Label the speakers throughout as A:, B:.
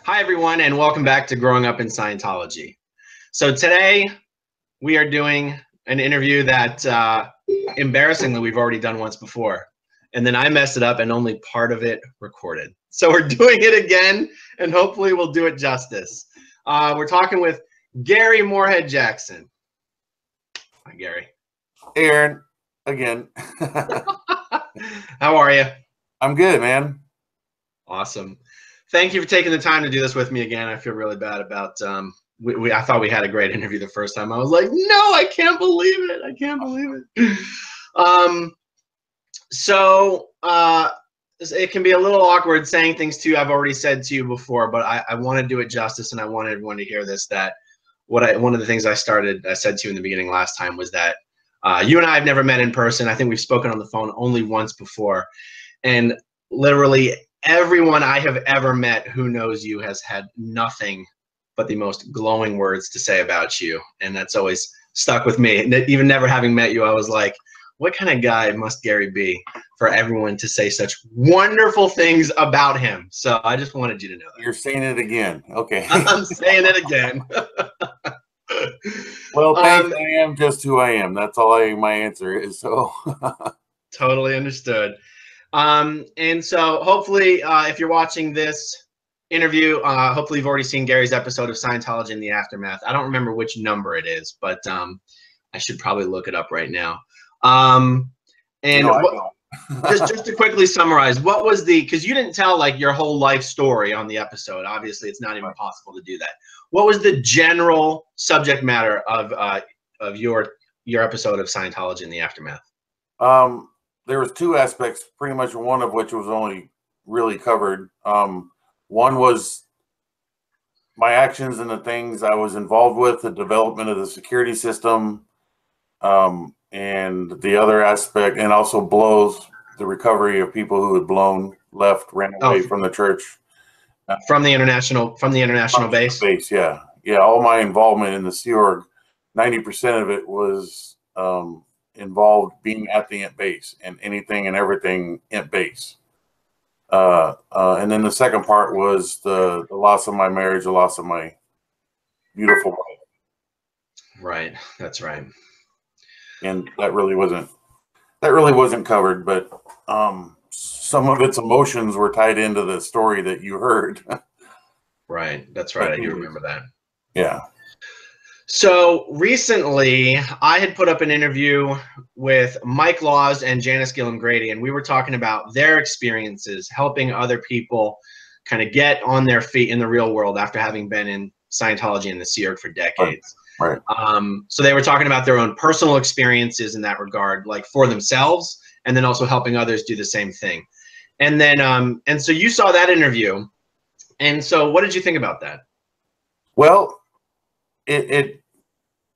A: Hi, everyone, and welcome back to Growing Up in Scientology. So today we are doing an interview that embarrassingly we've already done once before. And then I messed it up and only part of it recorded. So we're doing it again, and hopefully we'll do it justice. We're talking with Gary Moorehead Jackson. Hi, Gary.
B: Aaron, again.
A: How are you?
B: I'm good, man.
A: Awesome. Thank you for taking the time to do this with me again. I feel really bad about I thought we had a great interview the first time. I was like, no, I can't believe it. I can't believe it. So it can be a little awkward saying things to you I've already said to you before, but I want to do it justice, and I want everyone to hear this, that one of the things I said to you in the beginning last time was that you and I have never met in person. I think we've spoken on the phone only once before. And literally everyone I have ever met who knows you has had nothing but the most glowing words to say about you. And that's always stuck with me. Even never having met you, I was like, what kind of guy must Gary be for everyone to say such wonderful things about him? So I just wanted you to know that.
B: You're saying it again. Okay.
A: I'm saying it again.
B: Well, thanks. I am just who I am. That's all my answer is. So
A: totally understood. And so hopefully if you're watching this interview, hopefully you've already seen Gary's episode of Scientology in the Aftermath. I don't remember which number it is, but I should probably look it up right now. Just to quickly summarize, what was because you didn't tell like your whole life story on the episode. Obviously it's not even possible to do that. What was the general subject matter of your episode of Scientology in the Aftermath?
B: There was two aspects, pretty much one of which was only really covered. One was my actions and the things I was involved with, the development of the security system, and the other aspect, and also blows, the recovery of people who had left, ran away from the church.
A: From the international base?
B: Yeah. All my involvement in the Sea Org, 90% of it was involved being at the Int base and anything and everything Int base. And then the second part was the loss of my marriage, the loss of my beautiful wife.
A: Right, that's right.
B: And that really wasn't covered, but some of its emotions were tied into the story that you heard.
A: Right, that's right. I do remember that.
B: Yeah.
A: So recently, I had put up an interview with Mike Laws and Janice Gillum-Grady, and we were talking about their experiences helping other people kind of get on their feet in the real world after having been in Scientology and the Sea Org for decades.
B: Right.
A: So they were talking about their own personal experiences in that regard, like for themselves, and then also helping others do the same thing. And then, and so you saw that interview, and so what did you think about that?
B: Well,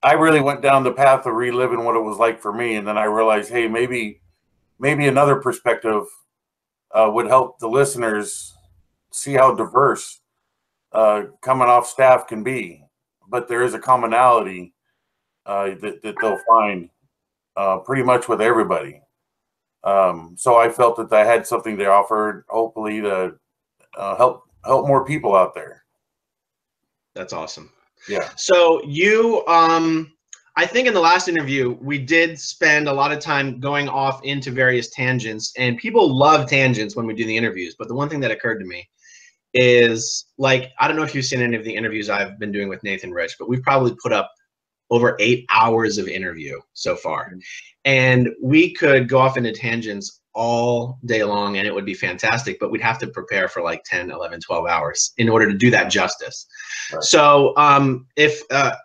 B: I really went down the path of reliving what it was like for me, and then I realized, hey, maybe another perspective would help the listeners see how diverse coming off staff can be. But there is a commonality that they'll find pretty much with everybody. So I felt that I had something to offer, hopefully to help more people out there.
A: That's awesome.
B: Yeah.
A: So you, I think in the last interview, we did spend a lot of time going off into various tangents, and people love tangents when we do the interviews. But the one thing that occurred to me is, like, I don't know if you've seen any of the interviews I've been doing with Nathan Rich, but we've probably put up over 8 hours of interview so far. And we could go off into tangents all day long and it would be fantastic, but we'd have to prepare for like 10, 11, 12 hours in order to do that justice. Right. So how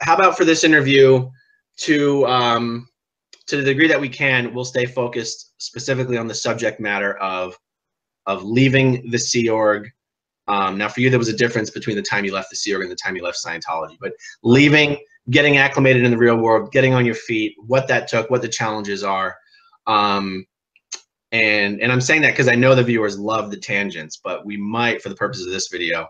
A: about for this interview, to the degree that we can, we'll stay focused specifically on the subject matter of leaving the Sea Org. Now for you, there was a difference between the time you left the Sea Org and the time you left Scientology, but leaving, getting acclimated in the real world, getting on your feet, what that took, what the challenges are. And I'm saying that because I know the viewers love the tangents, but we might, for the purposes of this video,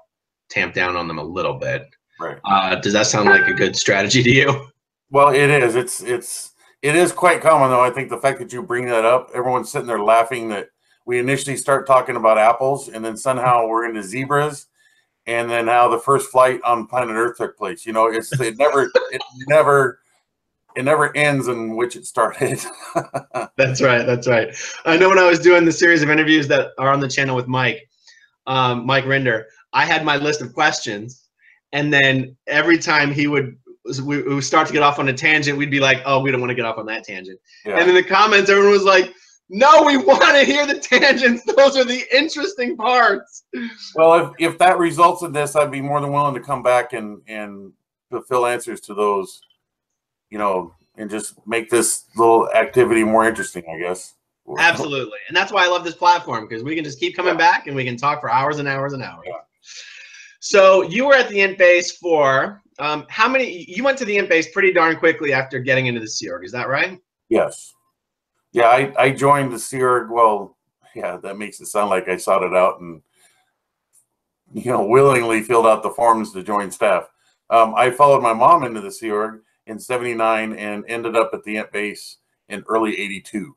A: tamp down on them a little bit.
B: Right.
A: Does that sound like a good strategy to you?
B: Well, it is. It is quite common, though. I think the fact that you bring that up, everyone's sitting there laughing that we initially start talking about apples and then somehow we're into zebras. and then how the first flight on planet Earth took place. You know, it never ends in which it started.
A: That's right. That's right. I know when I was doing the series of interviews that are on the channel with Mike Rinder, I had my list of questions, and then every time we would start to get off on a tangent, we'd be like, "Oh, we don't want to get off on that tangent." Yeah. And in the comments, everyone was like, "No, we want to hear the tangents. Those are the interesting parts."
B: Well, if that results in this, I'd be more than willing to come back and fulfill answers to those, you know, and just make this little activity more interesting, I guess.
A: Absolutely. And that's why I love this platform, because we can just keep coming back and we can talk for hours and hours and hours. Yeah. So you were at the Int base for how many? You went to the Int base pretty darn quickly after getting into the Sea Org. Is that right?
B: Yes. Yeah, I joined the Sea Org. Well, yeah, that makes it sound like I sought it out and, you know, willingly filled out the forms to join staff. I followed my mom into the Sea Org in '79 and ended up at the Int base in early '82.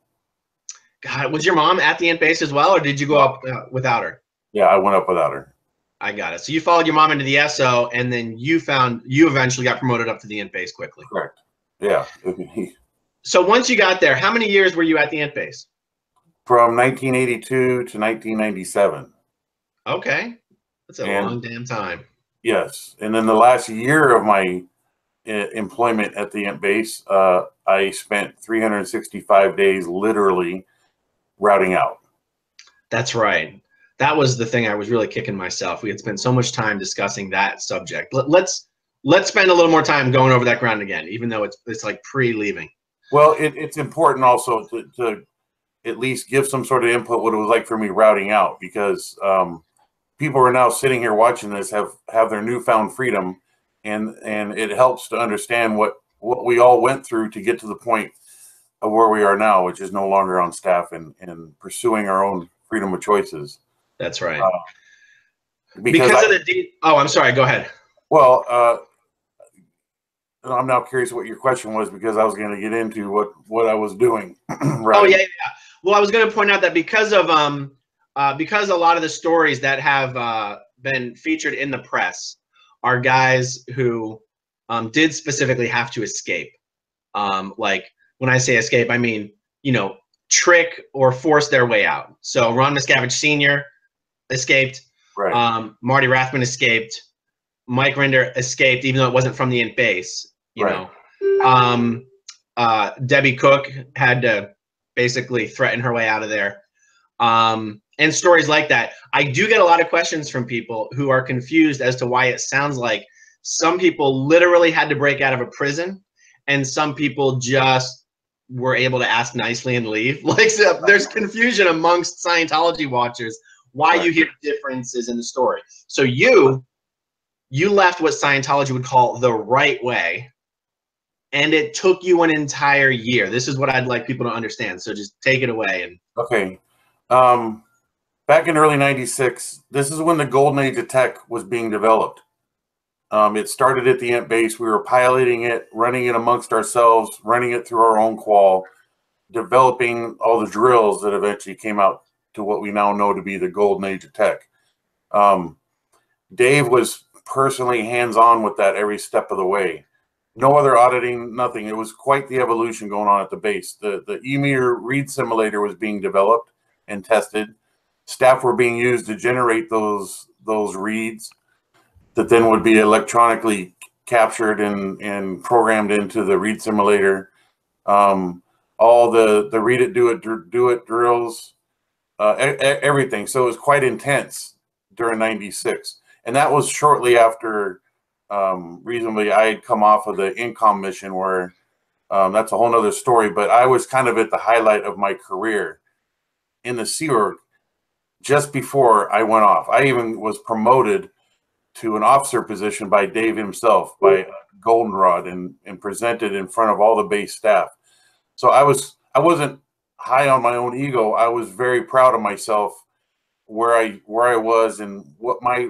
A: God, was your mom at the Int base as well, or did you go up without her?
B: Yeah, I went up without her.
A: I got it. So you followed your mom into the SO, and then you eventually got promoted up to the Int base quickly.
B: Correct. Yeah.
A: So once you got there, how many years were you at the Int base?
B: From 1982 to 1997.
A: Okay. That's a long damn time.
B: Yes. And then the last year of my employment at the Int base, I spent 365 days literally routing out.
A: That's right. That was the thing I was really kicking myself. We had spent so much time discussing that subject. Let's spend a little more time going over that ground again, even though it's like pre-leaving.
B: Well, it's important also to at least give some sort of input what it was like for me routing out, because people are now sitting here watching this have their newfound freedom, and it helps to understand what we all went through to get to the point of where we are now, which is no longer on staff and pursuing our own freedom of choices.
A: That's right.
B: Because
A: of the oh, I'm sorry. Go ahead.
B: Well, I'm now curious what your question was, because I was going to get into what I was doing. Right.
A: Oh yeah. Well, I was going to point out that because a lot of the stories that have been featured in the press are guys who did specifically have to escape. Like when I say escape, I mean, you know, trick or force their way out. So Ron Miscavige Sr. escaped. Right. Marty Rathman escaped. Mike Rinder escaped, even though it wasn't from the Int base. You know, Debbie Cook had to basically threaten her way out of there. And stories like that. I do get a lot of questions from people who are confused as to why it sounds like some people literally had to break out of a prison and some people just were able to ask nicely and leave. Like, so there's confusion amongst Scientology watchers why you hear differences in the story. So you left what Scientology would call the right way, and it took you an entire year. This is what I'd like people to understand. So just take it away. And
B: okay. Back in early '96, this is when the golden age of tech was being developed. It started at the Int base. We were piloting it, running it amongst ourselves, running it through our own qual, developing all the drills that eventually came out to what we now know to be the golden age of tech. Dave was personally hands-on with that every step of the way. No other auditing, nothing. It was quite the evolution going on at the base. The E-meter read simulator was being developed and tested. Staff were being used to generate those reads that then would be electronically captured and programmed into the read simulator. All the read it, do it drills, everything. So it was quite intense during '96. And that was shortly after, reasonably, I had come off of the Incom mission, where that's a whole nother story, but I was kind of at the highlight of my career in the Sea Org just before I went off. I even was promoted to an officer position by Dave himself, by Goldenrod, and presented in front of all the base staff. So I wasn't high on my own ego. I was very proud of myself, where I was and what my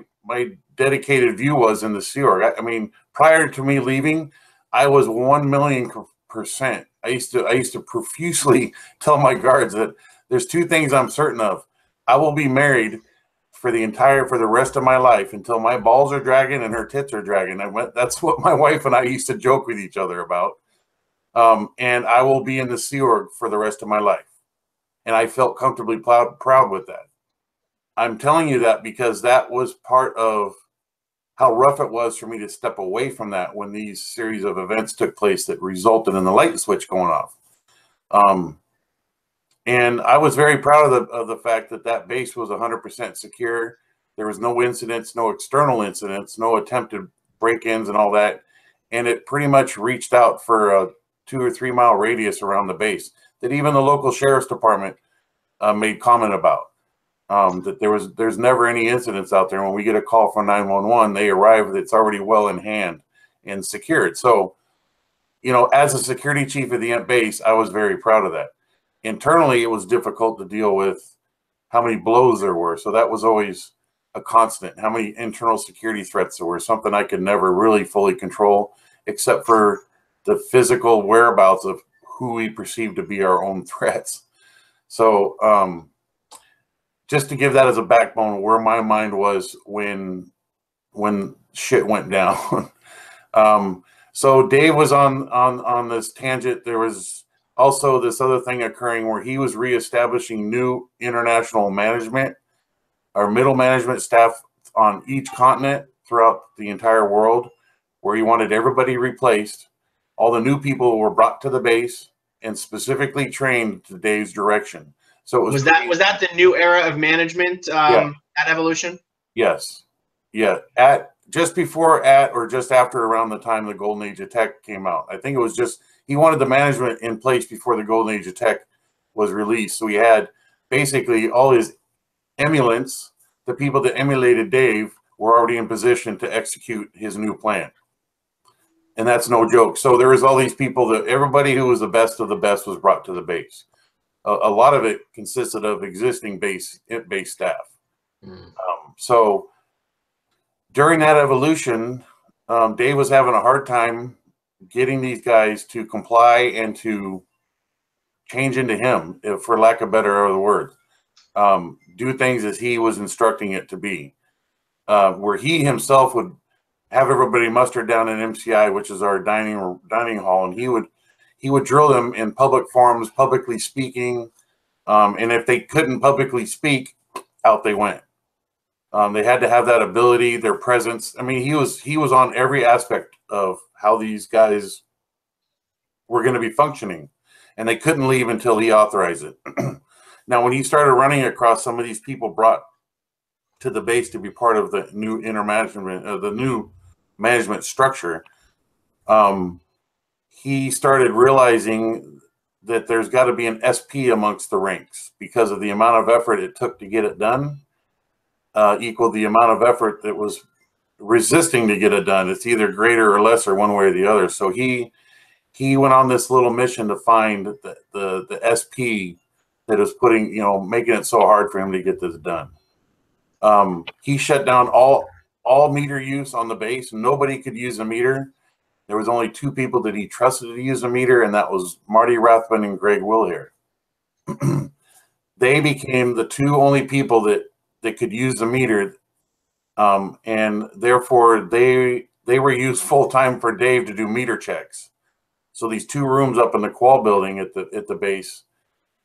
B: dedicated view was in the Sea Org. I mean, prior to me leaving, I was 1,000,000%. I used to profusely tell my guards that there's two things I'm certain of. I will be married for the rest of my life until my balls are dragging and her tits are dragging. That's what my wife and I used to joke with each other about. And I will be in the Sea Org for the rest of my life. And I felt comfortably proud with that. I'm telling you that because that was part of how rough it was for me to step away from that when these series of events took place that resulted in the light switch going off. And I was very proud of the fact that that base was 100% secure. There was no incidents, no external incidents, no attempted break-ins and all that. And it pretty much reached out for a 2 or 3 mile radius around the base that even the local sheriff's department made comment about. That there's never any incidents out there. When we get a call from 911, they arrive, it's already well in hand and secured. So, you know, as a security chief at the base, I was very proud of that. Internally, it was difficult to deal with how many blows there were. So that was always a constant, how many internal security threats there were, something I could never really fully control, except for the physical whereabouts of who we perceived to be our own threats. So, just to give that as a backbone where my mind was when shit went down. So Dave was on this tangent. There was also this other thing occurring where he was reestablishing new international management or middle management staff on each continent throughout the entire world, where he wanted everybody replaced. All the new people were brought to the base and specifically trained to Dave's direction. So it was
A: that the new era of management at Evolution?
B: Yes. Yeah. Just after around the time the Golden Age of Tech came out. I think it was just, he wanted the management in place before the Golden Age of Tech was released. So he had basically all his emulants, the people that emulated Dave, were already in position to execute his new plan. And that's no joke. So there was all these people that everybody who was the best of the best was brought to the base. A lot of it consisted of existing base staff. So during that evolution, Dave was having a hard time getting these guys to comply and to change into him, for lack of better word, do things as he was instructing it to be, where he himself would have everybody mustered down in MCI, which is our dining hall, and he would drill them in public forums, publicly speaking, and if they couldn't publicly speak, out they went. They had to have that ability, their presence. I mean, he was on every aspect of how these guys were going to be functioning, and they couldn't leave until he authorized it. Now, when he started running across some of these people brought to the base to be part of the new the new management structure, he started realizing that there's got to be an SP amongst the ranks because of the amount of effort it took to get it done, equal the amount of effort that was resisting to get it done. It's either greater or lesser one way or the other. So he went on this little mission to find the SP that was making it so hard for him to get this done. He shut down all meter use on the base. Nobody could use a meter. There was only 2 people that he trusted to use a meter, and that was Marty Rathbun and Greg Wilhair. They became the 2 only people that could use the meter, and therefore they were used full time for Dave to do meter checks. So these 2 rooms up in the Qual building at the base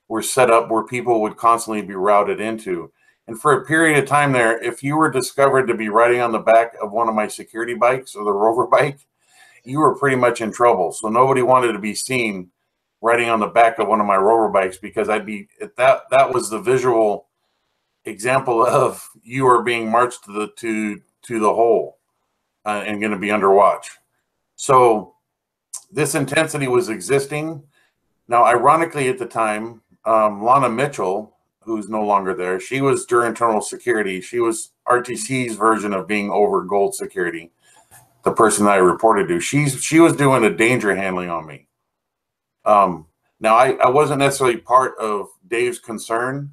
B: were set up where people would constantly be routed into. And for a period of time there, if you were discovered to be riding on the back of one of my security bikes or the Rover bike, you were pretty much in trouble. So nobody wanted to be seen riding on the back of one of my Rover bikes, because that was the visual example of you are being marched to the hole and going to be under watch. So this intensity was existing. Now, ironically, at the time, Lana Mitchell, who's no longer there, she was during internal security. She was RTC's version of being over gold security. The person that I reported to, she was doing a danger handling on me. Now, I wasn't necessarily part of Dave's concern,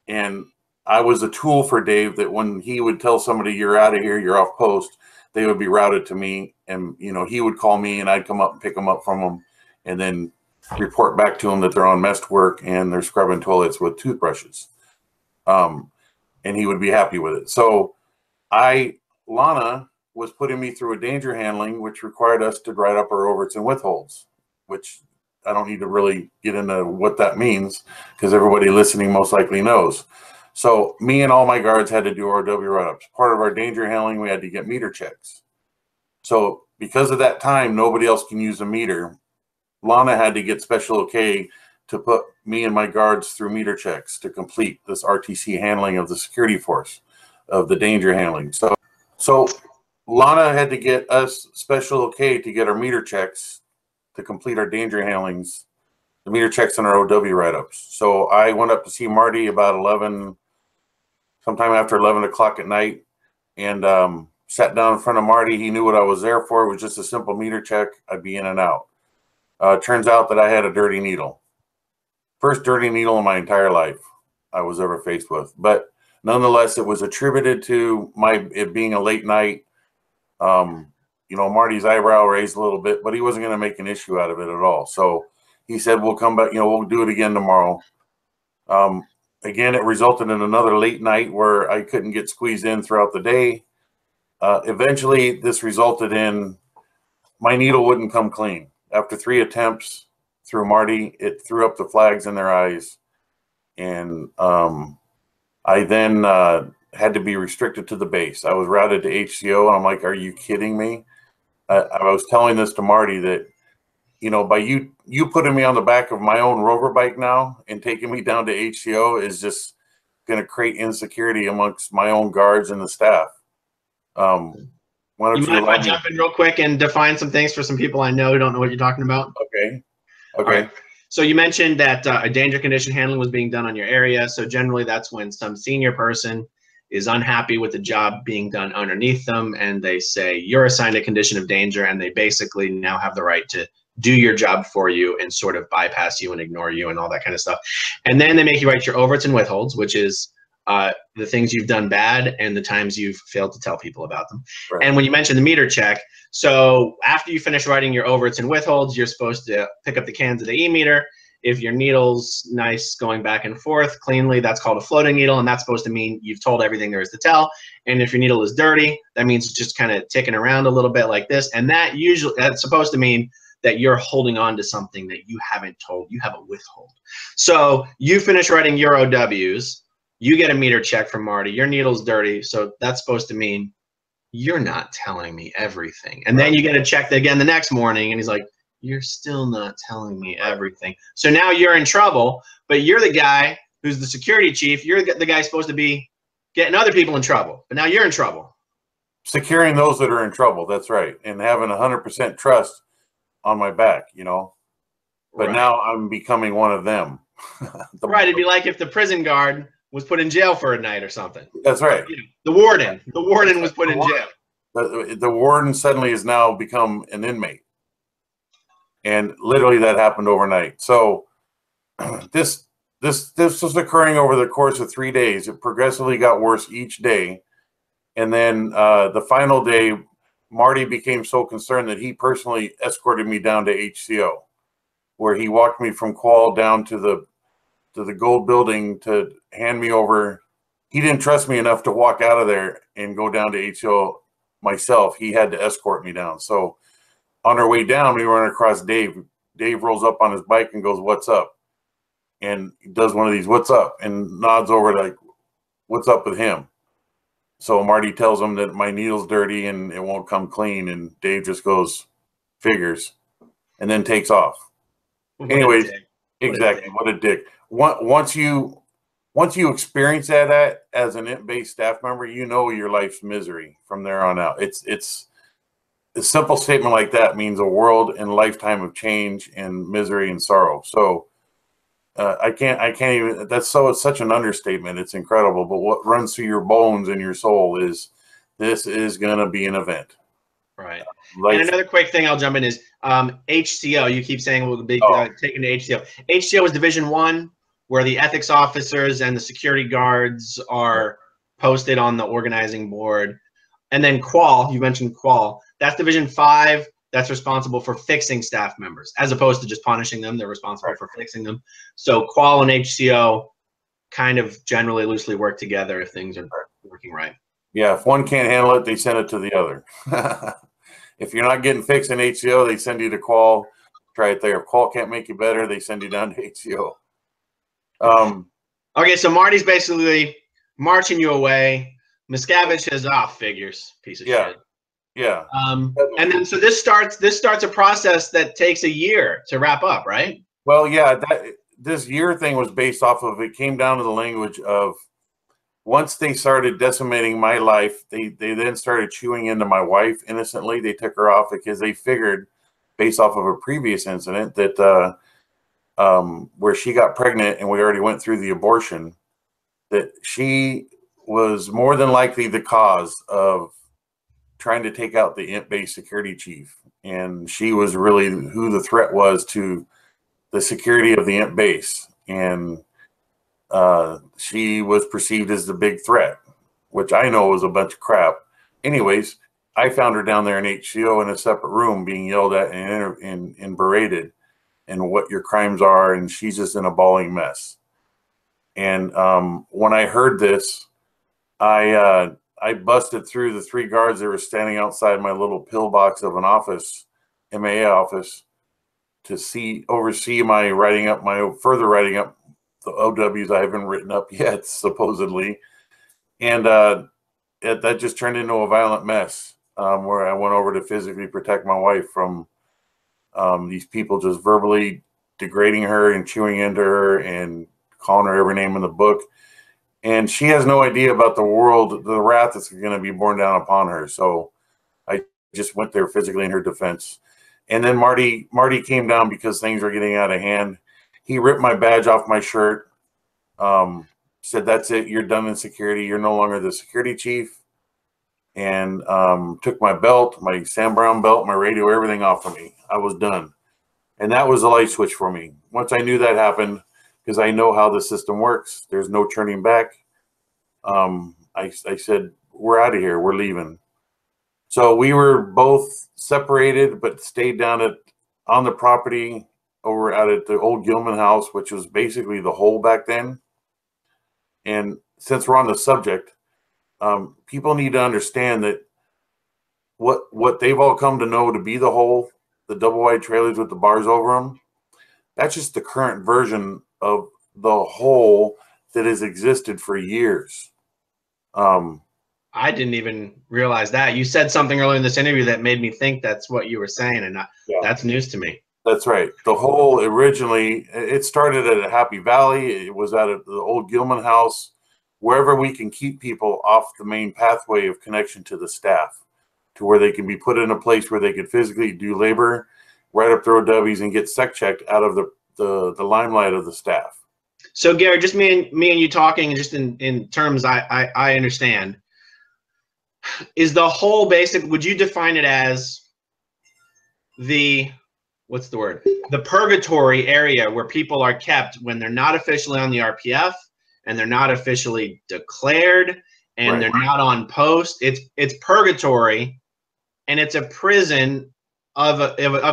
B: and I was a tool for Dave that when he would tell somebody, you're out of here, you're off post, they would be routed to me, and he would call me and I'd come up and pick them up from him and then report back to them that they're on messed work and they're scrubbing toilets with toothbrushes. and he would be happy with it. So Lana was putting me through a danger handling, which required us to write up our overts and withholds, which I don't need to really get into what that means because everybody listening most likely knows. So me and all my guards had to do our W write-ups. Part of our danger handling, we had to get meter checks. So because of that time, nobody else can use a meter. Lana had to get special okay to put me and my guards through meter checks to complete this RTC handling of the security force, of the danger handling. So Lana had to get us special okay to get our meter checks to complete our danger handlings, the meter checks and our OW write-ups. So I went up to see Marty about 11, sometime after 11 o'clock at night, and sat down in front of Marty. He knew what I was there for. It was just a simple meter check. I'd be in and out. Turns out that I had a dirty needle. First dirty needle in my entire life I was ever faced with. But nonetheless, it was attributed to it being a late night. You know, Marty's eyebrow raised a little bit, but he wasn't going to make an issue out of it at all. So he said, we'll come back, you know, we'll do it again tomorrow. Again, it resulted in another late night where I couldn't get squeezed in throughout the day. Eventually, this resulted in my needle wouldn't come clean. After 3 attempts through Marty, it threw up the flags in their eyes. And I then had to be restricted to the base. I was routed to HCO, and I'm like, are you kidding me? I was telling this to Marty that, you know, by you putting me on the back of my own rover bike now and taking me down to HCO is just going to create insecurity amongst my own guards and the staff. Why don't
A: you mind if I jump in real quick and define some things for some people I know who don't know what you're talking about?
B: Okay.
A: Right. So you mentioned that a danger condition handling was being done on your area. So generally that's when some senior person is unhappy with the job being done underneath them, and they say you're assigned a condition of danger, and they basically now have the right to do your job for you and sort of bypass you and ignore you and all that kind of stuff. And then they make you write your overts and withholds, which is the things you've done bad and the times you've failed to tell people about them. Right. And when you mentioned the meter check, so after you finish writing your overts and withholds, you're supposed to pick up the cans of the E-meter. If your needle's nice going back and forth cleanly, that's called a floating needle, and that's supposed to mean you've told everything there is to tell. And if your needle is dirty, that means it's just kind of ticking around a little bit like this. And that's supposed to mean that you're holding on to something that you haven't told. You have a withhold. So you finish writing your OWs, you get a meter check from Marty, your needle's dirty, so that's supposed to mean you're not telling me everything. And then you get a check again the next morning, and he's like, you're still not telling me everything. So now you're in trouble, but you're the guy who's the security chief. You're the guy supposed to be getting other people in trouble, but now you're in trouble.
B: Securing those that are in trouble, that's right, and having 100% trust on my back, you know. But now I'm becoming one of them.
A: Right, it'd be like if the prison guard was put in jail for a night or something.
B: That's right.
A: You know, the warden was put in jail.
B: The warden suddenly has now become an inmate. And literally that happened overnight. So this was occurring over the course of 3 days. It progressively got worse each day. And then the final day, Marty became so concerned that he personally escorted me down to HCO, where he walked me from Qual down to the gold building to hand me over. He didn't trust me enough to walk out of there and go down to HCO myself. He had to escort me down. So on our way down, we run across Dave. Dave rolls up on his bike and goes, "What's up?" And he does one of these, "What's up?" and nods over like, "What's up with him?" So Marty tells him that my needle's dirty and it won't come clean. And Dave just goes, "Figures," and then takes off. Anyways, exactly. What a dick. Once you experience that as an int-based staff member, you know your life's misery from there on out. It's a simple statement like that means a world and lifetime of change and misery and sorrow. So I can't even, it's such an understatement. It's incredible. But what runs through your bones and your soul is this is going to be an event.
A: Right. And another quick thing I'll jump in is HCO. You keep saying we'll be taken to HCO. HCO is Division 1, where the ethics officers and the security guards are posted on the organizing board. And then Qual, you mentioned Qual. That's Division 5. That's responsible for fixing staff members, as opposed to just punishing them. They're responsible for fixing them. So Qual and HCO kind of generally loosely work together if things are working right.
B: Yeah, if one can't handle it, they send it to the other. If you're not getting fixed in HCO, they send you to Qual. Try it there. If Qual can't make you better, they send you down to HCO.
A: Okay, so Marty's basically marching you away. Miscavige has figures, piece of shit.
B: Yeah.
A: And then so this starts a process that takes a year to wrap up, right?
B: Well, yeah, this year thing was based off of, it came down to the language of, once they started decimating my life, they then started chewing into my wife innocently. They took her off because they figured, based off of a previous incident, that where she got pregnant and we already went through the abortion, that she was more than likely the cause of trying to take out the INT-based security chief. And she was really who the threat was to the security of the INT base. And she was perceived as the big threat, which I know was a bunch of crap. Anyways, I found her down there in HCO in a separate room being yelled at and berated and what your crimes are, and she's just in a bawling mess. And when I heard this, I busted through the 3 guards that were standing outside my little pillbox of an office, MAA office, to oversee my further writing up the OWs I haven't written up yet, supposedly. And that just turned into a violent mess, where I went over to physically protect my wife from these people just verbally degrading her and chewing into her and calling her every name in the book. And she has no idea about the wrath that's going to be borne down upon her. So I just went there physically in her defense. And then Marty came down because things were getting out of hand. He ripped my badge off my shirt, said, "That's it. You're done in security. You're no longer the security chief." And took my belt, my Sam Brown belt, my radio, everything off of me. I was done. And that was the light switch for me. Once I knew that happened, because I know how the system works, there's no turning back. I said, "We're out of here. We're leaving." So we were both separated, but stayed down on the property over out at the old Gilman house, which was basically the hole back then. And since we're on the subject, people need to understand that what they've all come to know to be the hole, the double wide trailers with the bars over them, that's just the current version of the hole that has existed for years.
A: I didn't even realize that. You said something earlier in this interview that made me think that's what you were saying, and that's news to me.
B: That's right. The hole originally, it started at a Happy Valley. It was out of the old Gilman house, wherever we can keep people off the main pathway of connection to the staff, to where they can be put in a place where they could physically do labor, write up their OWs, and get sec checked out of the limelight of the staff.
A: So Gary, just me and you talking, just in terms I understand, is the whole basic, would you define it as the, what's the word, the purgatory area where people are kept when they're not officially on the RPF and they're not officially declared and they're not on post? It's purgatory, and it's a prison of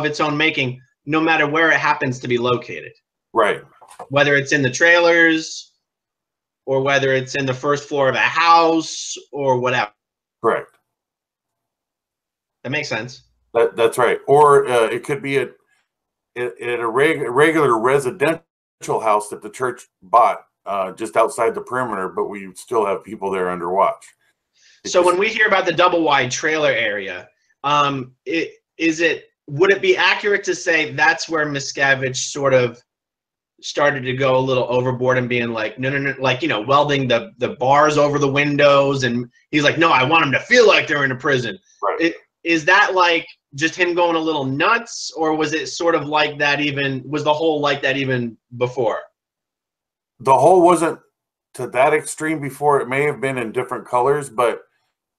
A: its own making, no matter where it happens to be located.
B: Right.
A: Whether it's in the trailers or whether it's in the first floor of a house or whatever.
B: Correct.
A: That makes sense.
B: That's right. Or it could be at a regular residential house that the church bought just outside the perimeter, but we still have people there under watch.
A: So when we hear about the double wide trailer area, would it be accurate to say that's where Miscavige sort of started to go a little overboard and being like, no, like, you know, welding the bars over the windows, and he's like, no, I want them to feel like they're in a prison.
B: Right.
A: Is that like just him going a little nuts, or was it sort of like that was the whole like that even before?
B: The whole wasn't to that extreme before. It may have been in different colors, but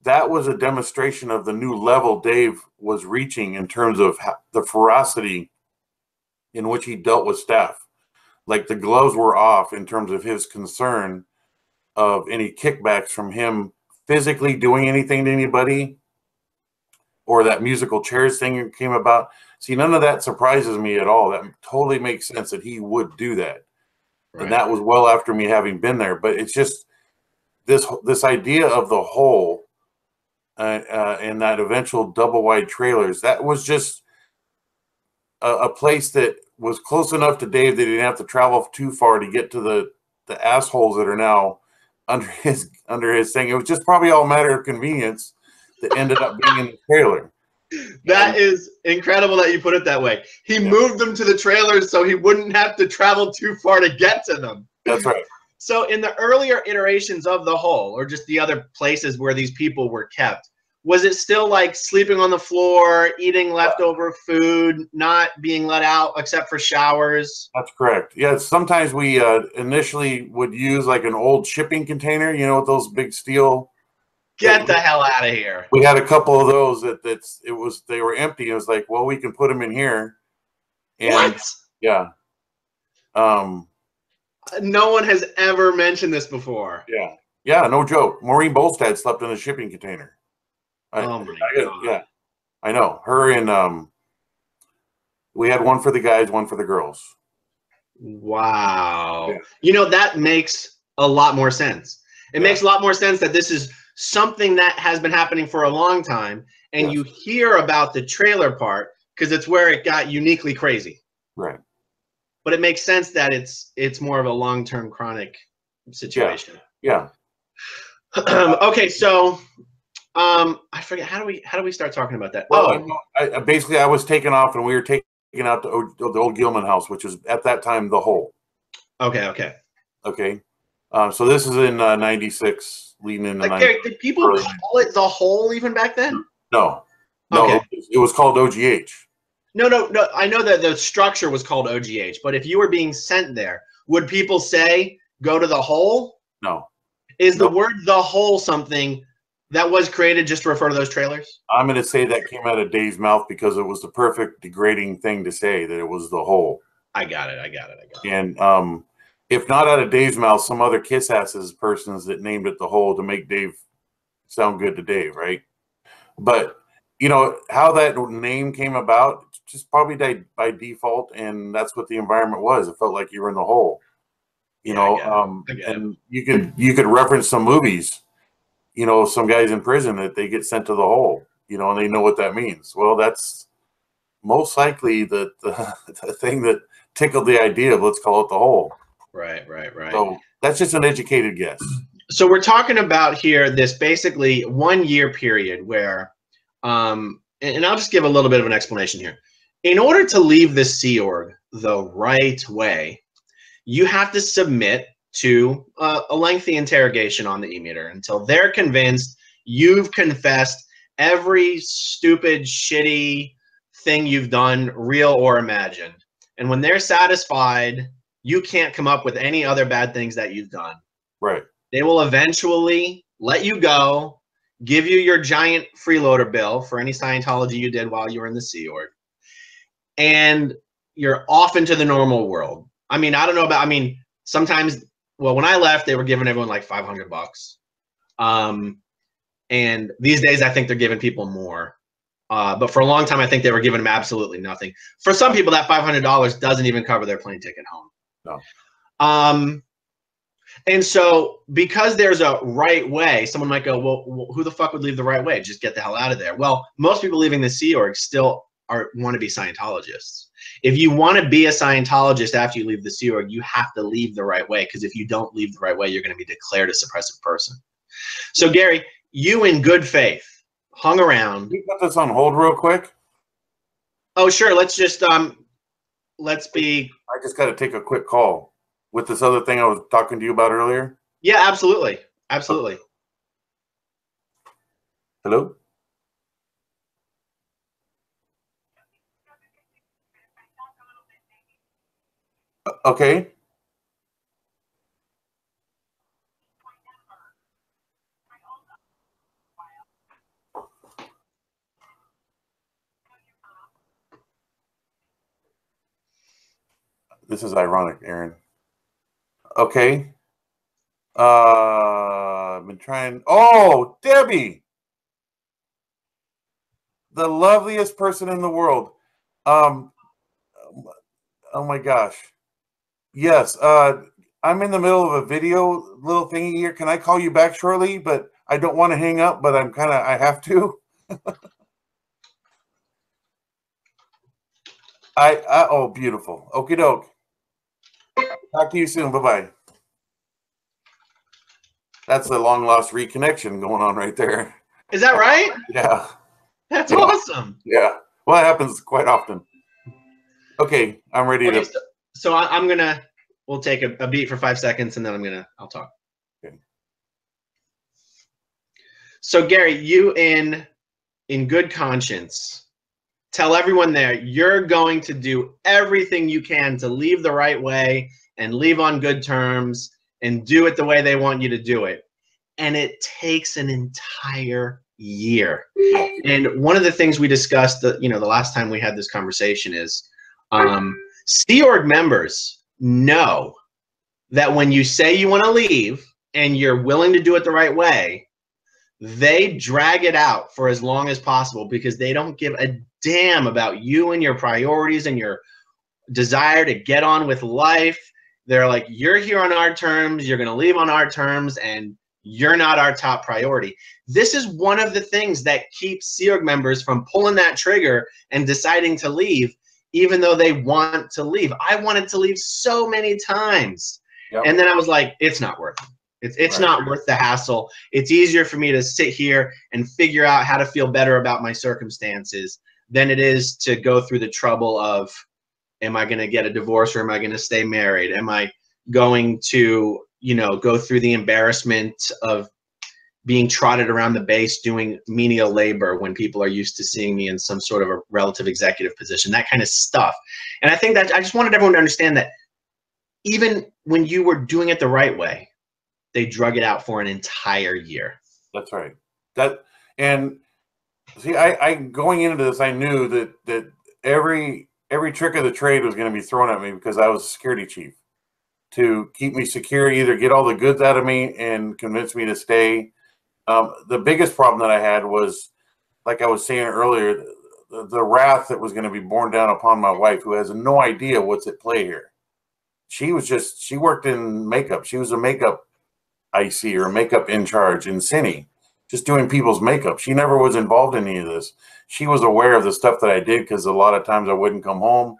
B: that was a demonstration of the new level Dave was reaching in terms of the ferocity in which he dealt with staff. Like, the gloves were off in terms of his concern of any kickbacks from him physically doing anything to anybody, or that musical chairs thing came about. See, none of that surprises me at all. That totally makes sense that he would do that. And that was well after me having been there. But it's just this idea of the hole and that eventual double wide trailers, that was just a place that was close enough to Dave that he didn't have to travel too far to get to the assholes that are now under his thing. It was just probably all a matter of convenience that ended up being in the trailer.
A: That is incredible that you put it that way. He moved them to the trailers so he wouldn't have to travel too far to get to them.
B: That's right.
A: So in the earlier iterations of the hole, or just the other places where these people were kept, was it still like sleeping on the floor, eating leftover food, not being let out except for showers?
B: That's correct. Yeah, sometimes we initially would use like an old shipping container, you know, with those big steel.
A: Get the hell out of here.
B: We had a couple of those they were empty. It was like, well, we can put them in here. And
A: what?
B: Yeah.
A: No one has ever mentioned this before.
B: Yeah. Yeah, no joke. Maureen Bolstad slept in a shipping container.
A: Oh my God.
B: Yeah, I know. Her and we had one for the guys, one for the girls.
A: Wow.
B: Yeah.
A: You know, that makes a lot more sense. It makes a lot more sense that this is something that has been happening for a long time, and you hear about the trailer part because it's where it got uniquely crazy.
B: Right.
A: But it makes sense that it's more of a long-term chronic situation.
B: Yeah.
A: Okay, so I forget, how do we start talking about that?
B: Well, basically I was taken off and we were taken out to the old Gilman house, which was at that time the hole.
A: Okay.
B: So this is in 96 leading into 90.
A: Did people call it the hole even back then?
B: No.
A: Okay.
B: It was called OGH.
A: No. I know that the structure was called OGH, but if you were being sent there, would people say, go to the hole?
B: No.
A: Is the word the hole something that was created just to refer to those trailers?
B: I'm going to say that came out of Dave's mouth because it was the perfect degrading thing to say, that it was the hole.
A: I got it.
B: And if not out of Dave's mouth, some other kiss asses persons that named it the hole to make Dave sound good to Dave, right? But you know how that name came about, just probably by default, and that's what the environment was. It felt like you were in the hole, you know. And you could reference some movies, you know, some guys in prison that they get sent to the hole, you know, and they know what that means. Well, that's most likely the thing that tickled the idea of let's call it the hole.
A: Right.
B: So that's just an educated guess.
A: So we're talking about here this basically 1 year period where, and I'll just give a little bit of an explanation here. In order to leave the Sea Org the right way, you have to submit to a lengthy interrogation on the e-meter until they're convinced you've confessed every stupid, shitty thing you've done, real or imagined. And when they're satisfied, you can't come up with any other bad things that you've done.
B: Right.
A: They will eventually let you go, give you your giant freeloader bill for any Scientology you did while you were in the Sea Org, and you're off into the normal world. I mean, I don't know about, I mean, sometimes, well, when I left, they were giving everyone like $500. And these days, I think they're giving people more. But for a long time, I think they were giving them absolutely nothing. For some people, that $500 doesn't even cover their plane ticket home.
B: No.
A: And so because there's a right way, someone might go, well, who the fuck would leave the right way? Just get the hell out of there. Well, most people leaving the Sea Org still want to be Scientologists. If you want to be a Scientologist after you leave the Sea Org, you have to leave the right way, because if you don't leave the right way, you're going to be declared a suppressive person. So Gary, you in good faith hung around.
B: Can you put this on hold real quick?
A: Oh, sure. Let's just let's be.
B: I just got to take a quick call with this other thing I was talking to you about earlier.
A: Yeah, absolutely. Absolutely.
B: Hello? Okay. This is ironic, Aaron. Okay. I've been trying. Oh, Debbie, the loveliest person in the world. Oh my gosh. Yes. I'm in the middle of a video little thingy here. Can I call you back shortly? But I don't want to hang up, but I have to. Oh, beautiful. Okie doke. Talk to you soon. Bye-bye. That's a long lost reconnection going on right there.
A: Is that right?
B: Yeah.
A: That's awesome.
B: Yeah. Well, it happens quite often. Okay, I'm ready to.
A: So we'll take a beat for 5 seconds and then I'll talk.
B: Okay.
A: So Gary, you in good conscience, tell everyone there, you're going to do everything you can to leave the right way and leave on good terms and do it the way they want you to do it. And it takes an entire year. And one of the things we discussed, the last time we had this conversation is Sea Org members know that when you say you want to leave and you're willing to do it the right way, they drag it out for as long as possible because they don't give a damn about you and your priorities and your desire to get on with life. They're like, you're here on our terms, you're going to leave on our terms, and you're not our top priority. This is one of the things that keeps Sea Org members from pulling that trigger and deciding to leave, even though they want to leave. I wanted to leave so many times. Yep. And then I was like, it's not worth it. It's not worth the hassle. It's easier for me to sit here and figure out how to feel better about my circumstances than it is to go through the trouble of, am I going to get a divorce or am I going to stay married? Am I going to, go through the embarrassment of being trotted around the base doing menial labor when people are used to seeing me in some sort of a relative executive position, that kind of stuff. And I think that I just wanted everyone to understand that even when you were doing it the right way, they drug it out for an entire year.
B: That's right. And see, I going into this, I knew that every trick of the trade was going to be thrown at me because I was a security chief to keep me secure, either get all the goods out of me and convince me to stay. The biggest problem that I had was, like I was saying earlier, the wrath that was going to be borne down upon my wife, who has no idea what's at play here. She worked in makeup. She was a makeup IC or makeup in charge in Cine, just doing people's makeup. She never was involved in any of this. She was aware of the stuff that I did because a lot of times I wouldn't come home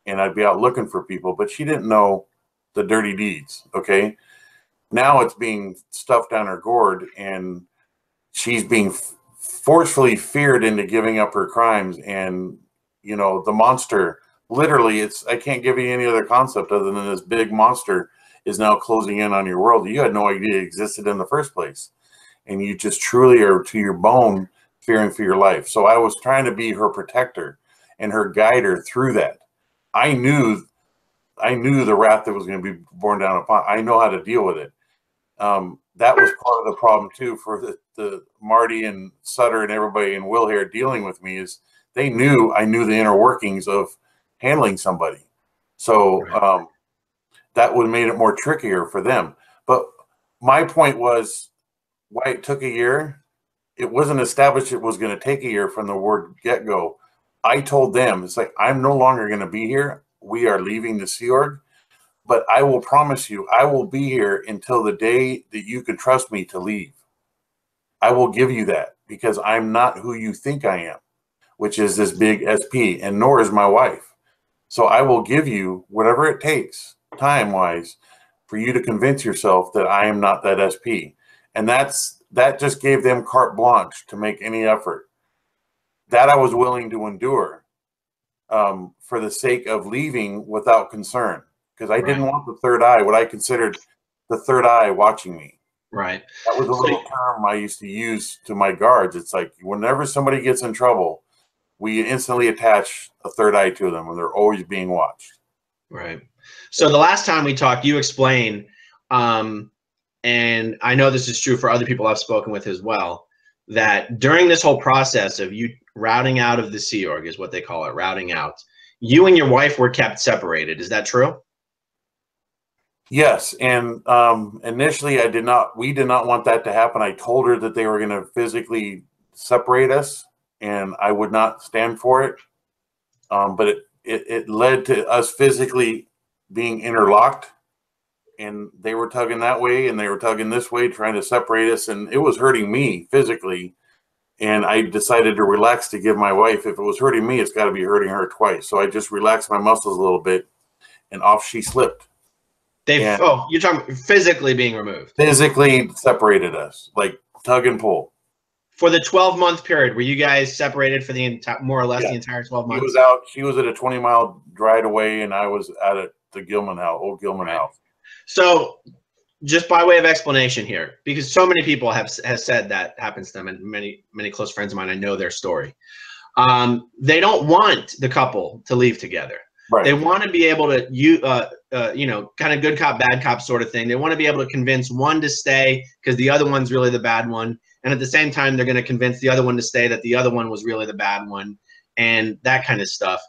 B: and I'd be out looking for people, but she didn't know the dirty deeds. Okay. Now it's being stuffed down her gourd and she's being forcefully feared into giving up her crimes. And, the monster, literally, I can't give you any other concept other than this big monster is now closing in on your world. You had no idea it existed in the first place. And you just truly are to your bone fearing for your life. So I was trying to be her protector and her guider through that. I knew the wrath that was going to be borne down upon. I know how to deal with it. That was part of the problem too for the Marty and Sutter and everybody in Will here dealing with me is I knew the inner workings of handling somebody. So that would have made it more trickier for them. But my point was why it took a year. It wasn't established it was going to take a year from the word get-go. I told them, it's like, I'm no longer going to be here. We are leaving the Sea Org, but I will promise you, I will be here until the day that you can trust me to leave. I will give you that because I'm not who you think I am, which is this big SP, and nor is my wife. So I will give you whatever it takes time-wise for you to convince yourself that I am not that SP. And that just gave them carte blanche to make any effort. That I was willing to endure for the sake of leaving without concern. Because I didn't want the third eye, what I considered the third eye watching me.
A: Right.
B: That was a little term I used to use to my guards. It's like whenever somebody gets in trouble, we instantly attach a third eye to them and they're always being watched.
A: Right. So the last time we talked, you explained, and I know this is true for other people I've spoken with as well, that during this whole process of you routing out of the Sea Org, is what they call it, routing out, you and your wife were kept separated. Is that true?
B: Yes. And initially we did not want that to happen. I told her that they were going to physically separate us and I would not stand for it. But it led to us physically being interlocked. and they were tugging that way and they were tugging this way, trying to separate us, and it was hurting me physically. And I decided to relax to give my wife, if it was hurting me, it's got to be hurting her twice. So I just relaxed my muscles a little bit, and off she slipped.
A: Oh, you're talking physically being removed.
B: Physically separated us, like tug and pull.
A: For the 12-month period, were you guys separated for the entire, more or less the entire 12 months?
B: He was out. She was at a 20-mile ride away, and I was out at the Gilman house, old Gilman house. So,
A: just by way of explanation here, because so many people have said that happens to them, and many close friends of mine, I know their story. They don't want the couple to leave together.
B: Right.
A: They want to be able to, you know, kind of good cop, bad cop sort of thing. They want to be able to convince one to stay because the other one's really the bad one. And at the same time, they're going to convince the other one to stay that the other one was really the bad one, and that kind of stuff.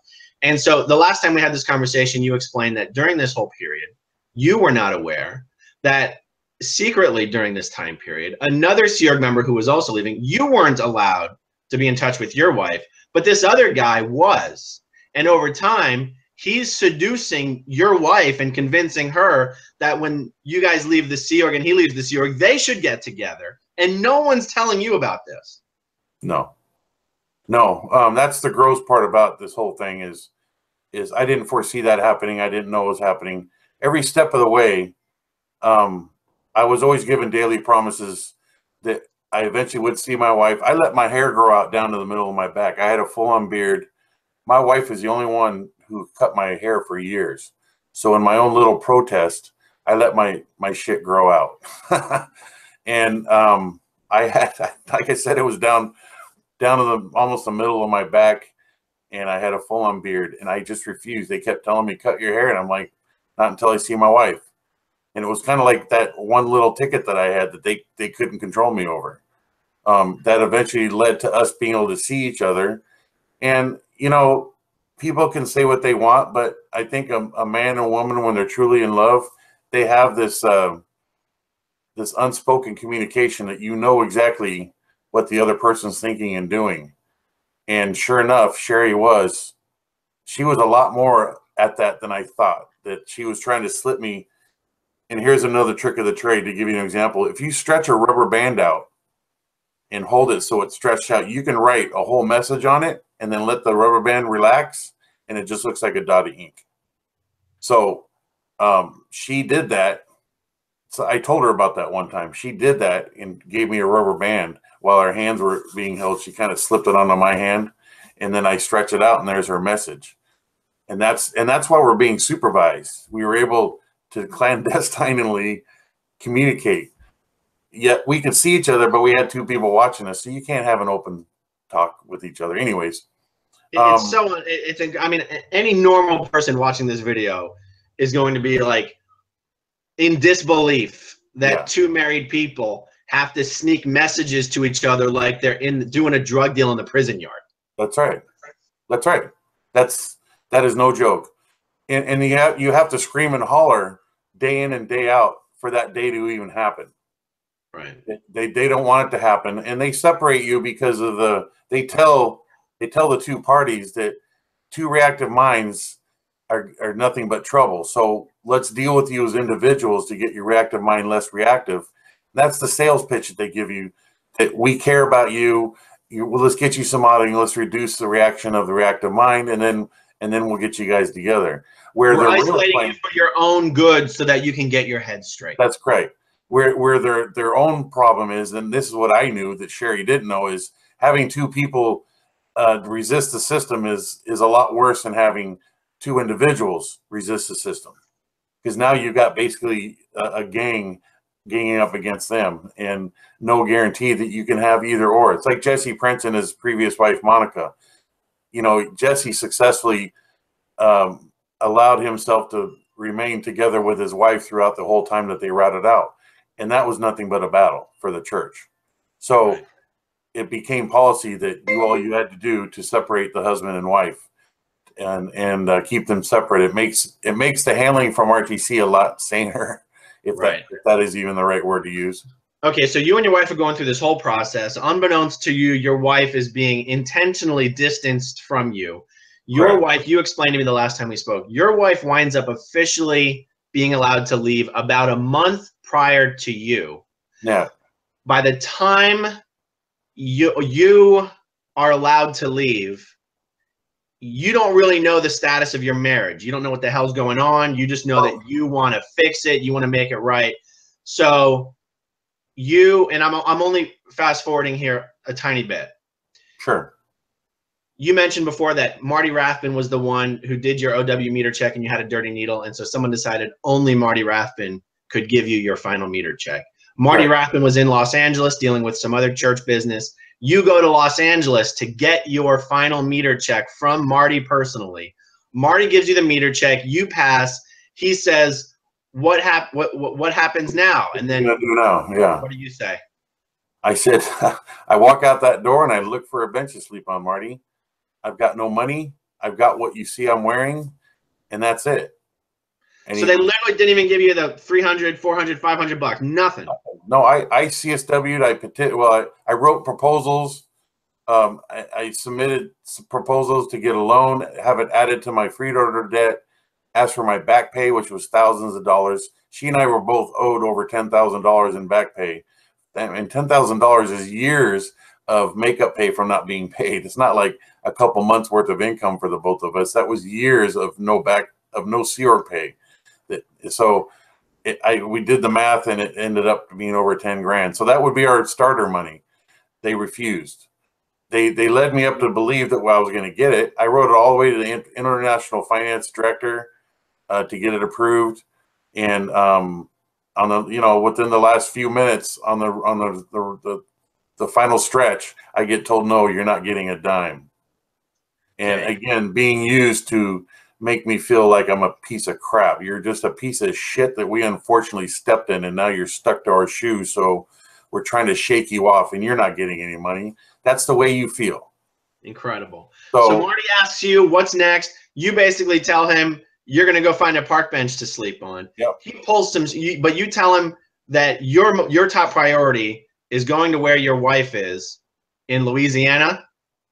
A: And so the last time we had this conversation, you explained that during this whole period, you were not aware that secretly during this time period, another Sea Org member who was also leaving, you weren't allowed to be in touch with your wife, but this other guy was. And over time, he's seducing your wife and convincing her that when you guys leave the Sea Org and he leaves the Sea Org, they should get together. And no one's telling you about this.
B: No. That's the gross part about this whole thing is I didn't foresee that happening. I didn't know it was happening. Every step of the way, I was always given daily promises that I eventually would see my wife. I let my hair grow out down to the middle of my back. I had a full-on beard. My wife is the only one who cut my hair for years. So in my own little protest, I let my shit grow out. And I had, like I said, it was down to the almost the middle of my back, and I had a full-on beard, and I just refused. They kept telling me, cut your hair, and I'm like, not until I see my wife. And it was kind of like that one little ticket that I had that they couldn't control me over. That eventually led to us being able to see each other. And, you know, people can say what they want, but I think a man and a woman, when they're truly in love, they have this this unspoken communication that you know exactly what the other person's thinking and doing. And sure enough, she was a lot more at that than I thought, that she was trying to slip me. And here's another trick of the trade to give you an example. If you stretch a rubber band out and hold it so it's stretched out, you can write a whole message on it and then let the rubber band relax, and it just looks like a dot of ink. So she did that. So I told her about that one time. She did that and gave me a rubber band while our hands were being held. She kind of slipped it onto my hand, and then I stretch it out, and there's her message. And that's why we're being supervised. We were able to clandestinely communicate. Yet we could see each other, but we had two people watching us, so you can't have an open talk with each other. Anyways,
A: I mean, any normal person watching this video is going to be like in disbelief that two married people have to sneak messages to each other like they're doing a drug deal in the prison yard.
B: That's right. That's right. That is no joke. And you have to scream and holler day in and day out for that day to even happen.
A: Right.
B: They don't want it to happen, and they separate you because of they tell the two parties that two reactive minds are nothing but trouble. So let's deal with you as individuals to get your reactive mind less reactive. That's the sales pitch that they give you, that we care about you. Well, let's get you some auditing. Let's reduce the reaction of the reactive mind, and then we'll get you guys together. Where
A: we're
B: they're
A: isolating you for your own good so that you can get your head straight.
B: That's great. Where their own problem is, and this is what I knew that Sherry didn't know, is having two people resist the system is a lot worse than having two individuals resist the system, because now you've got basically a gang ganging up against them, and no guarantee that you can have either or. It's like Jesse Prince and his previous wife Monica. You know, Jesse successfully allowed himself to remain together with his wife throughout the whole time that they ratted out, and that was nothing but a battle for the church. So it became policy that all you had to do to separate the husband and wife and keep them separate. It makes the handling from RTC a lot saner, if that is even the right word to use.
A: Okay, so you and your wife are going through this whole process. Unbeknownst to you, your wife is being intentionally distanced from you. Your wife, you explained to me the last time we spoke, your wife winds up officially being allowed to leave about a month prior to you.
B: Yeah.
A: By the time you are allowed to leave, you don't really know the status of your marriage. You don't know what the hell's going on. You just know that you want to fix it. You want to make it right. So you, and I'm only fast forwarding here a tiny bit.
B: Sure.
A: You mentioned before that Marty Rathbun was the one who did your OW meter check and you had a dirty needle. And so someone decided only Marty Rathbun could give you your final meter check. Marty Rathbun was in Los Angeles dealing with some other church business. You go to Los Angeles to get your final meter check from Marty personally. Marty gives you the meter check. You pass. He says, what happens now? And then
B: what do now? Yeah.
A: What do you say?
B: I said, I walk out that door and I look for a bench to sleep on, Marty. I've got no money. I've got what you see I'm wearing, and that's it. And
A: so they literally didn't even give you the 300, 400, 500 bucks. Nothing.
B: No, I CSW'd. I wrote proposals. I submitted proposals to get a loan, have it added to my free order debt, asked for my back pay, which was thousands of dollars. She and I were both owed over $10,000 in back pay. And $10,000 is years of makeup pay from not being paid. It's not like a couple months worth of income for the both of us. That was years of no Sea Org pay. So we did the math and it ended up being over 10 grand. So that would be our starter money. They refused. They led me up to believe that I was going to get it. I wrote it all the way to the international finance director to get it approved. And within the last few minutes on the final stretch, I get told, no, you're not getting a dime. And again, being used to make me feel like I'm a piece of crap. You're just a piece of shit that we unfortunately stepped in, and now you're stuck to our shoes. So we're trying to shake you off, and you're not getting any money. That's the way you feel.
A: Incredible. So Marty asks you, what's next? You basically tell him you're going to go find a park bench to sleep on.
B: Yep.
A: He pulls but you tell him that your top priority is going to where your wife is in Louisiana.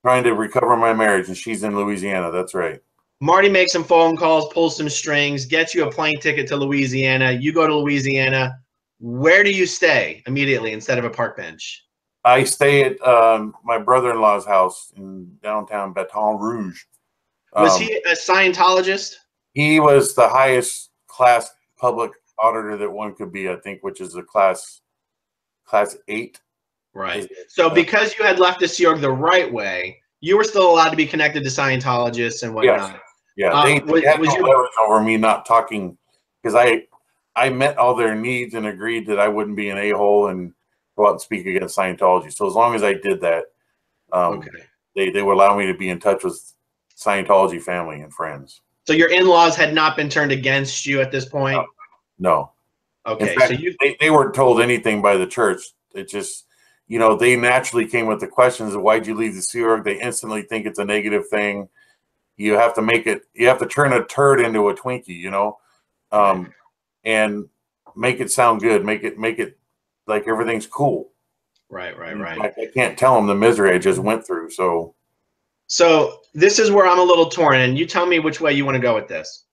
B: Trying to recover my marriage, and she's in Louisiana. That's right.
A: Marty makes some phone calls, pulls some strings, gets you a plane ticket to Louisiana. You go to Louisiana. Where do you stay immediately instead of a park bench?
B: I stay at my brother-in-law's house in downtown Baton Rouge.
A: Was he a Scientologist?
B: He was the highest class public auditor that one could be, I think, which is a class 8.
A: Right. So because you had left the Sea Org the right way, you were still allowed to be connected to Scientologists and whatnot.
B: Yes. Yeah, they had no leverage over me not talking, because I met all their needs and agreed that I wouldn't be an a-hole and go out and speak against Scientology. So as long as I did that, they would allow me to be in touch with Scientology family and friends.
A: So your in-laws had not been turned against you at this point?
B: No.
A: Okay.
B: In fact,
A: So
B: they weren't told anything by the church. It just, they naturally came with the questions of why'd you leave the Sea Org? They instantly think it's a negative thing. You have to turn a turd into a Twinkie, and make it sound good. Make it like everything's cool.
A: Right.
B: Like, I can't tell them the misery I just went through.
A: So this is where I'm a little torn, and you tell me which way you want to go with this.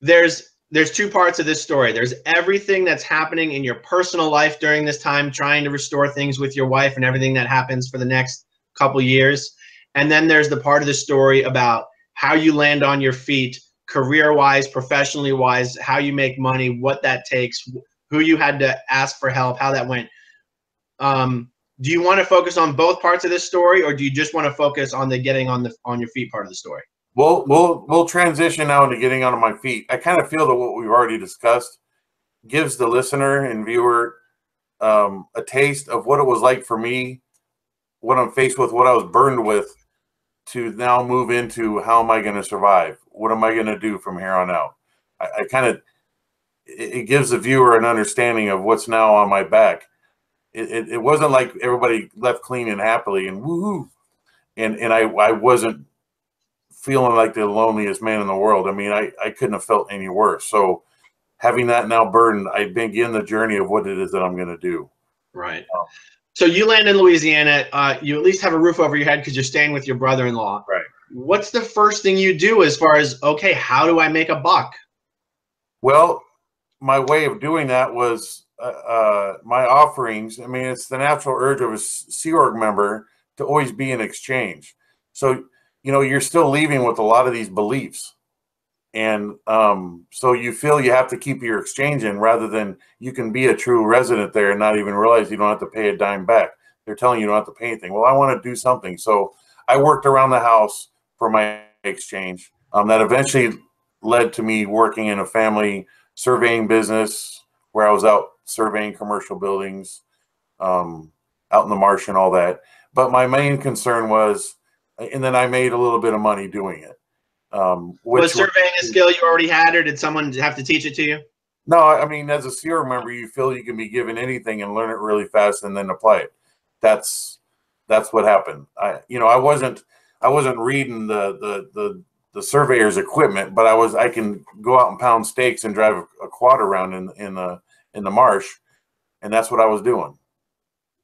A: There's two parts of this story. There's everything that's happening in your personal life during this time, trying to restore things with your wife and everything that happens for the next couple years. And then there's the part of the story about how you land on your feet, career-wise, professionally-wise, how you make money, what that takes, who you had to ask for help, how that went. Do you want to focus on both parts of this story, or do you just want to focus on the getting on your feet part of the story?
B: We'll transition now into getting on my feet. I kind of feel that what we've already discussed gives the listener and viewer a taste of what it was like for me, what I'm faced with, what I was burned with, to now move into how am I going to survive? What am I going to do from here on out? It gives the viewer an understanding of what's now on my back. It wasn't like everybody left clean and happily and woohoo. And I wasn't feeling like the loneliest man in the world. I mean, I couldn't have felt any worse. So having that now burdened, I begin the journey of what it is that I'm going to do.
A: Right. So you land in Louisiana. You at least have a roof over your head because you're staying with your brother-in-law.
B: Right.
A: What's the first thing you do as far as, okay, how do I make a buck?
B: Well, my way of doing that was my offerings. I mean, it's the natural urge of a Sea Org member to always be in exchange. So, you're still leaving with a lot of these beliefs. And so you feel you have to keep your exchange in rather than you can be a true resident there and not even realize you don't have to pay a dime back. They're telling you don't have to pay anything. Well, I want to do something. So I worked around the house for my exchange. That eventually led to me working in a family surveying business where I was out surveying commercial buildings out in the marsh and all that. But my main concern was, and then I made a little bit of money doing it.
A: Was surveying a skill you already had, or did someone have to teach it to you?
B: No, I mean, as a SEER member, you feel you can be given anything and learn it really fast and then apply it. That's what happened. I wasn't reading the surveyor's equipment, but I can go out and pound stakes and drive a quad around in the marsh, and that's what I was doing.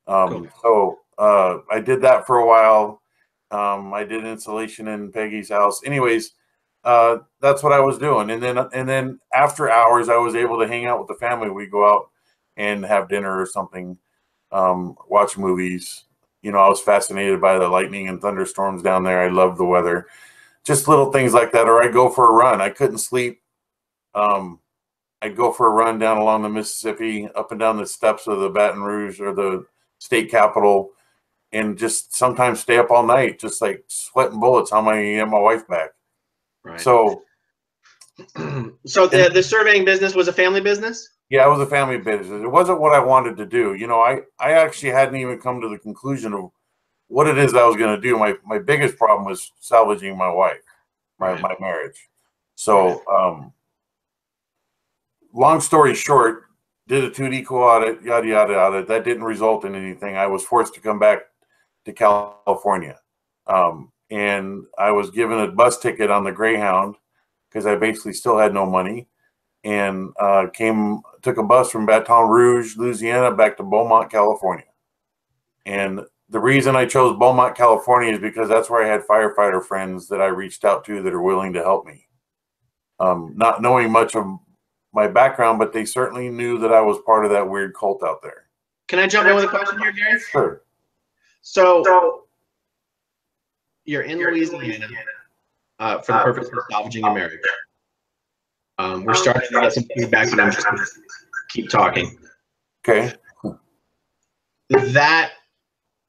A: Cool.
B: So I did that for a while. I did installation in Peggy's house. Anyways, that's what I was doing. And then after hours, I was able to hang out with the family. We go out and have dinner or something, watch movies. I was fascinated by the lightning and thunderstorms down there. I loved the weather, just little things like that. Or I'd go for a run. I couldn't sleep. I'd go for a run down along the Mississippi, up and down the steps of the Baton Rouge or the state capitol, and just sometimes stay up all night, just like sweating bullets. How am I gonna get my wife back?
A: Right.
B: So
A: the surveying business was a family business?
B: Yeah, it was a family business. It wasn't what I wanted to do. I actually hadn't even come to the conclusion of what it is I was going to do. My biggest problem was salvaging my wife, my marriage. So long story short, did a 2D co-audit, yada, yada, yada. That didn't result in anything. I was forced to come back to California. And I was given a bus ticket on the Greyhound because I basically still had no money, and took a bus from Baton Rouge, Louisiana, back to Beaumont, California. And the reason I chose Beaumont, California is because that's where I had firefighter friends that I reached out to that are willing to help me. Not knowing much of my background, but they certainly knew that I was part of that weird cult out there.
A: Can I jump in with a question here, Gary?
B: Sure.
A: So you're in Louisiana for the purpose of salvaging your marriage. We're starting to get some feedback, but I'm just going to keep talking.
B: Okay.
A: That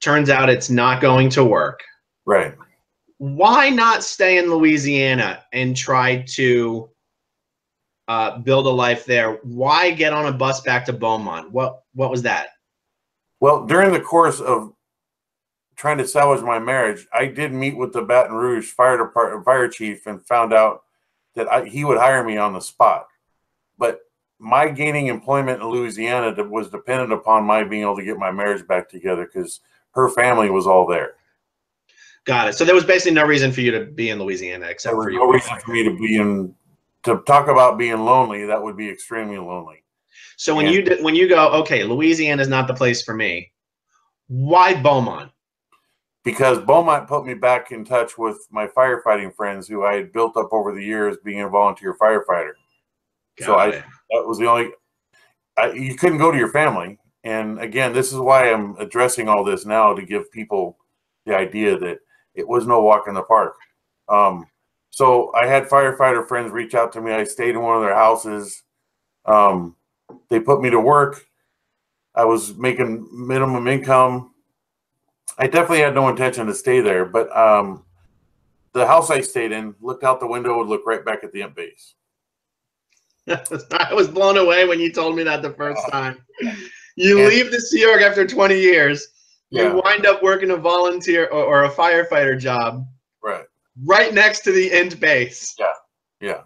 A: turns out it's not going to work.
B: Right.
A: Why not stay in Louisiana and try to build a life there? Why get on a bus back to Beaumont? What was that? Well,
B: during the course of trying to salvage my marriage, I did meet with the Baton Rouge fire chief and found out that he would hire me on the spot. But my gaining employment in Louisiana was dependent upon my being able to get my marriage back together because her family was all there.
A: Got it. So there was basically no reason for you to be in Louisiana except for you.
B: No reason for me to be to talk about being lonely. That would be extremely lonely.
A: So when you go, okay, Louisiana is not the place for me. Why Beaumont?
B: Because Beaumont put me back in touch with my firefighting friends who I had built up over the years being a volunteer firefighter. That was the only, you couldn't go to your family. And again, this is why I'm addressing all this now, to give people the idea that it was no walk in the park. So I had firefighter friends reach out to me. I stayed in one of their houses. They put me to work. I was making minimum income. I definitely had no intention to stay there, but the house I stayed in, looked out the window, would look right back at the base.
A: I was blown away when you told me that the first time. You leave the Sea Org after 20 years. You wind up working a volunteer or a firefighter job. Right next to the end base.
B: Yeah.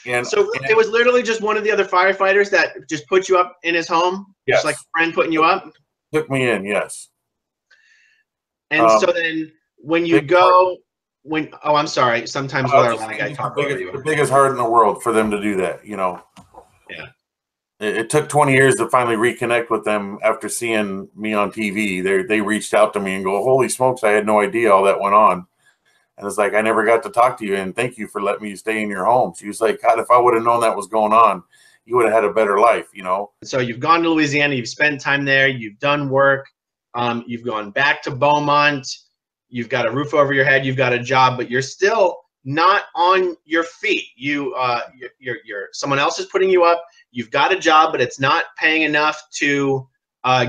B: And
A: so it was literally just one of the other firefighters that just put you up in his home?
B: Yes.
A: Just like a friend putting you up?
B: Took me in, yes.
A: And so then when you go, oh, I'm sorry. Sometimes I talk over you.
B: The biggest heart in the world for them to do that,
A: Yeah.
B: It took 20 years to finally reconnect with them after seeing me on TV. They reached out to me and go, holy smokes, I had no idea all that went on. And it's like, I never got to talk to you, and thank you for letting me stay in your home. She was like, God, if I would have known that was going on, you would have had a better life, you know?
A: So you've gone to Louisiana, you've spent time there, you've done work, you've gone back to Beaumont, you've got a roof over your head, you've got a job, but you're still not on your feet. You're someone else is putting you up. You've got a job, but it's not paying enough to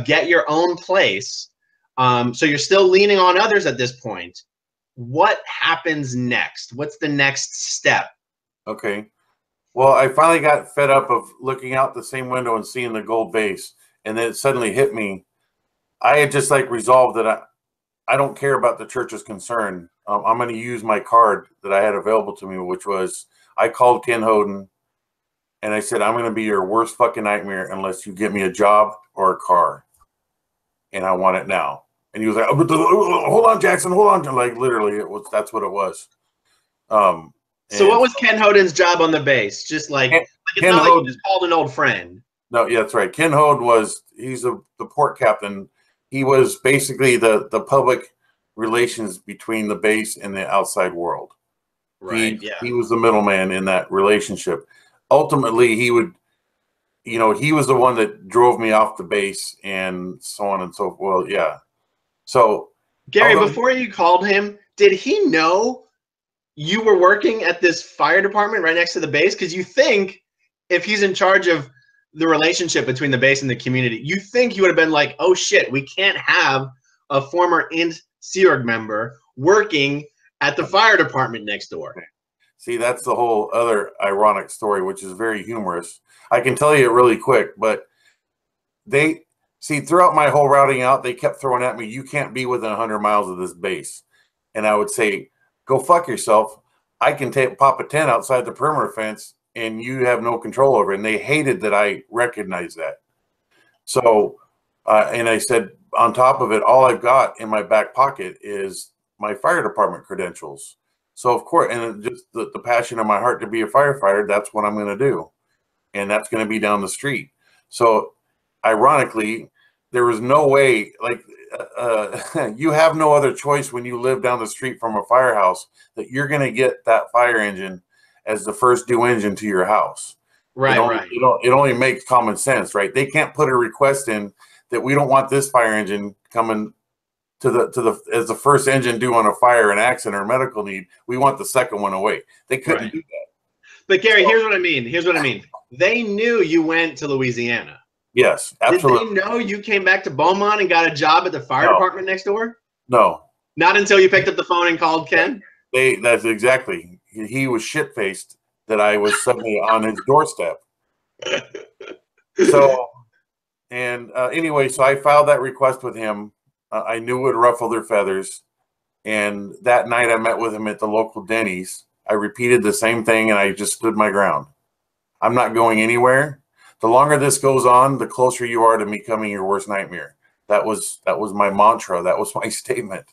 A: get your own place. So you're still leaning on others at this point. What happens next? What's the next step?
B: Okay. Well, I finally got fed up of looking out the same window and seeing the gold base, and then it suddenly hit me. I had just like resolved that I don't care about the church's concern. I'm going to use my card that I had available to me, which was, I called Ken Hoda and I said, I'm going to be your worst fucking nightmare unless you get me a job or a car, and I want it now. And he was like, hold on, Jackson, hold on. Like, literally, that's what it was.
A: So what was Ken Hoda's job on the base? Just like it's not like you just called an old friend.
B: No, yeah, that's right. Ken Hoda he's the port captain. He was basically the public relations between the base and the outside world.
A: Right.
B: He was the middleman in that relationship. Ultimately, he would, you know, he was the one that drove me off the base and so on and so forth. Well, yeah. So,
A: Gary, before you called him, did he know you were working at this fire department right next to the base? Because you think if he's in charge of the relationship between the base and the community, you think he would have been like, oh shit, we can't have a former Sea Org member working at the fire department next door.
B: See, that's the whole other ironic story, which is very humorous. I can tell you it really quick, but throughout my whole routing out, they kept throwing at me, you can't be within 100 miles of this base. And I would say, go fuck yourself. I can pop a tent outside the perimeter fence and you have no control over it. And they hated that I recognized that. So, and I said, on top of it, all I've got in my back pocket is my fire department credentials. So, of course, and just the passion of my heart to be a firefighter, that's what I'm going to do. And that's going to be down the street. So, ironically, there was no way, like, you have no other choice when you live down the street from a firehouse that you're going to get that fire engine as the first due engine to your house.
A: Right, right.
B: It only makes common sense, right? They can't put a request in that we don't want this fire engine coming as the first engine due on a fire, an accident, or medical need. We want the second one away. They couldn't do that.
A: But Gary, here's what I mean. They knew you went to Louisiana.
B: Yes, absolutely.
A: Did they know you came back to Beaumont and got a job at the fire department next door?
B: No. Not
A: until you picked up the phone and called Ken?
B: That's exactly. He was shit-faced that I was suddenly on his doorstep. So, and anyway, so I filed that request with him. I knew it would ruffle their feathers. And that night I met with him at the local Denny's. I repeated the same thing and I just stood my ground. I'm not going anywhere. The longer this goes on, the closer you are to becoming your worst nightmare. That was my mantra. That was my statement.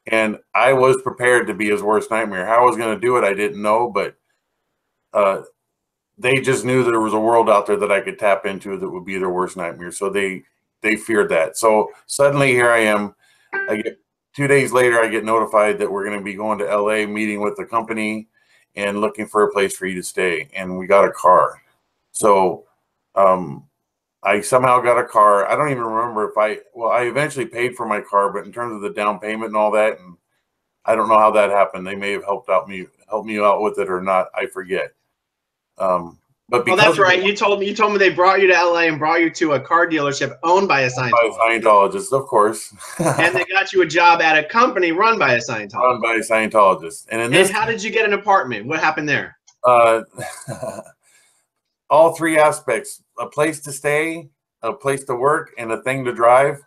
B: And I was prepared to be his worst nightmare. How I was going to do it, I didn't know, but they just knew there was a world out there that I could tap into that would be their worst nightmare. So they feared that. So suddenly here I am. 2 days later, I get notified that we're going to be going to LA, meeting with the company and looking for a place for you to stay. And we got a car. So I somehow got a car. I don't even remember if I eventually paid for my car, but in terms of the down payment and all that, and I don't know how that happened. They may have helped me out with it or not. I forget. But because
A: that's right. You told me they brought you to LA and brought you to a car dealership owned by a
B: Scientologist, of course.
A: And they got you a job at a company run by a Scientologist.
B: Run by a Scientologist. And
A: how did you get an apartment? What happened there?
B: All three aspects: a place to stay, a place to work, and a thing to drive,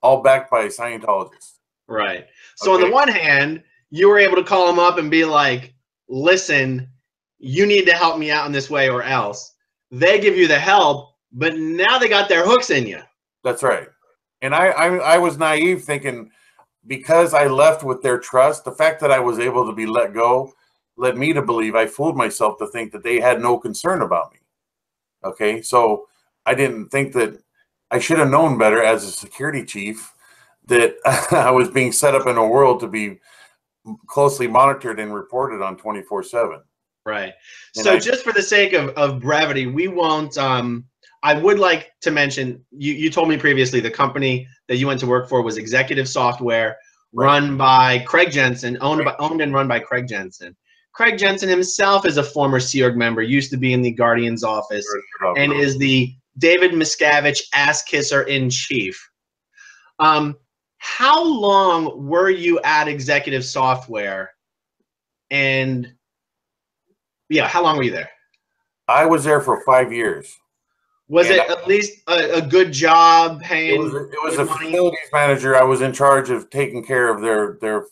B: all backed by a Scientologist.
A: Right. So on the one hand, you were able to call them up and be like, listen, you need to help me out in this way or else. They give you the help, but now they got their hooks in you.
B: That's right. And I was naive thinking because I left with their trust, the fact that I was able to be let go led me to believe, I fooled myself to think that they had no concern about me. Okay, so I didn't think that I should have known better as a security chief that I was being set up in a world to be closely monitored and reported on 24/7.
A: Right. So just for the sake of brevity, we won't, I would like to mention, you told me previously the company that you went to work for was Executive Software, run by Craig Jensen, owned and run by Craig Jensen. Craig Jensen himself is a former Sea Org member, used to be in the Guardian's office, and is the David Miscavige ass kisser in chief. How long were you at Executive Software? And yeah, how long were you there?
B: I was there for 5 years.
A: Was it at least a good job paying?
B: It was a facilities manager. I was in charge of taking care of their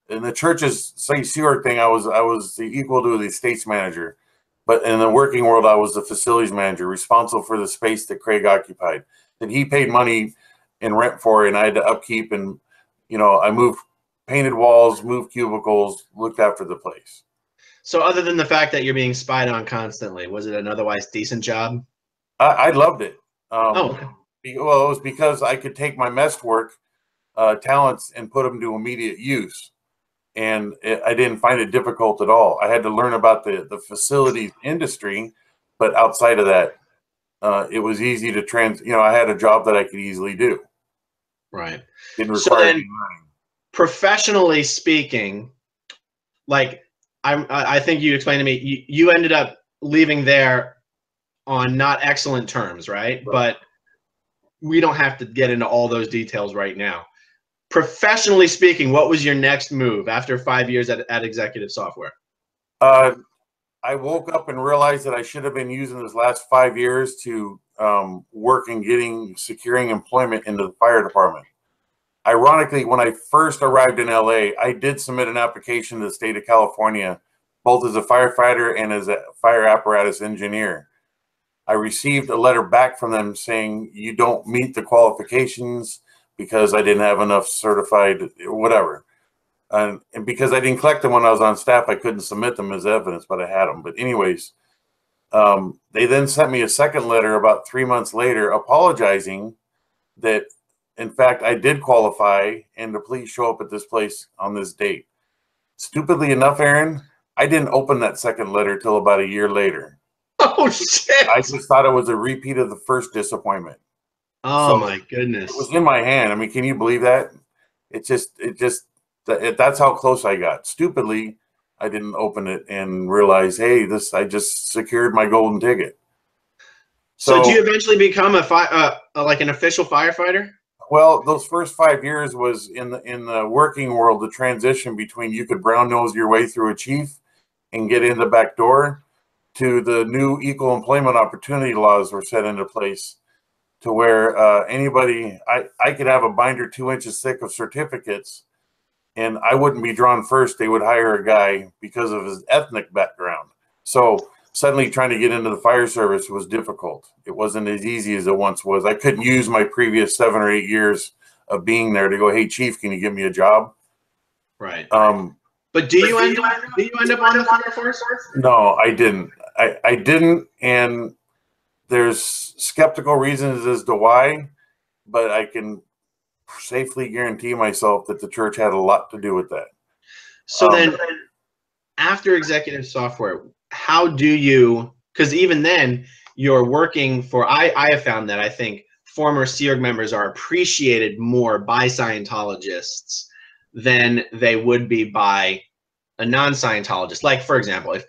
B: in the church's Sea Org thing. I was the equal to the estates manager, but in the working world, I was the facilities manager, responsible for the space that Craig occupied, that he paid money in rent for, and I had to upkeep. And I moved, painted walls, moved cubicles, looked after the place.
A: So other than the fact that you're being spied on constantly, was it an otherwise decent job?
B: I loved it.
A: Okay.
B: Well, it was because I could take my mess work talents and put them to immediate use. And I didn't find it difficult at all. I had to learn about the facilities industry, but outside of that, it was easy to I had a job that I could easily do.
A: Right.
B: Didn't require any learning.
A: Professionally speaking, like I think you explained to me, you ended up leaving there on not excellent terms, right? But we don't have to get into all those details right now. Professionally speaking, what was your next move after 5 years at Executive Software?
B: I woke up and realized that I should have been using this last 5 years to work in securing employment into the fire department. Ironically, when I first arrived in LA, I did submit an application to the state of California, both as a firefighter and as a fire apparatus engineer. I received a letter back from them saying, you don't meet the qualifications because I didn't have enough certified whatever. And because I didn't collect them when I was on staff, I couldn't submit them as evidence, but I had them. But anyways, they then sent me a second letter about 3 months later apologizing that, in fact, I did qualify and to please show up at this place on this date. Stupidly enough, Aaron, I didn't open that second letter till about a year later.
A: Oh, shit.
B: I just thought it was a repeat of the first disappointment.
A: Oh, my goodness.
B: It was in my hand. I mean, can you believe that? That's how close I got. Stupidly, I didn't open it and realize, hey, I just secured my golden ticket.
A: So did you eventually become like an official firefighter?
B: Well, those first 5 years was in the working world, the transition between you could brown nose your way through a chief and get in the back door to the new equal employment opportunity laws were set into place to where I could have a binder 2 inches thick of certificates and I wouldn't be drawn first. They would hire a guy because of his ethnic background. So suddenly trying to get into the fire service was difficult. It wasn't as easy as it once was. I couldn't use my previous 7 or 8 years of being there to go, hey, chief, can you give me a job?
A: Right. But do you end up on the fire force?
B: No, I didn't. I didn't, and there's skeptical reasons as to why, but I can safely guarantee myself that the church had a lot to do with that.
A: So then, after Executive Software, how do you, because even then, you're working for, I have found that I think former Sea Org members are appreciated more by Scientologists than they would be by a non-Scientologist. Like, for example, if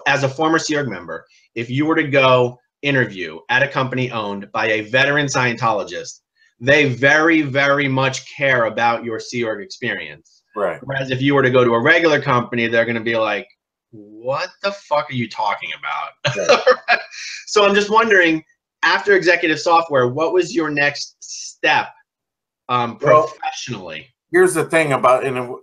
A: as a former Sea Org member, if you were to go interview at a company owned by a veteran Scientologist, they very, very much care about your Sea Org experience.
B: Right.
A: Whereas if you were to go to a regular company, they're going to be like, what the fuck are you talking about? Right. So I'm just wondering, after Executive Software, what was your next step professionally?
B: Here's the thing about, and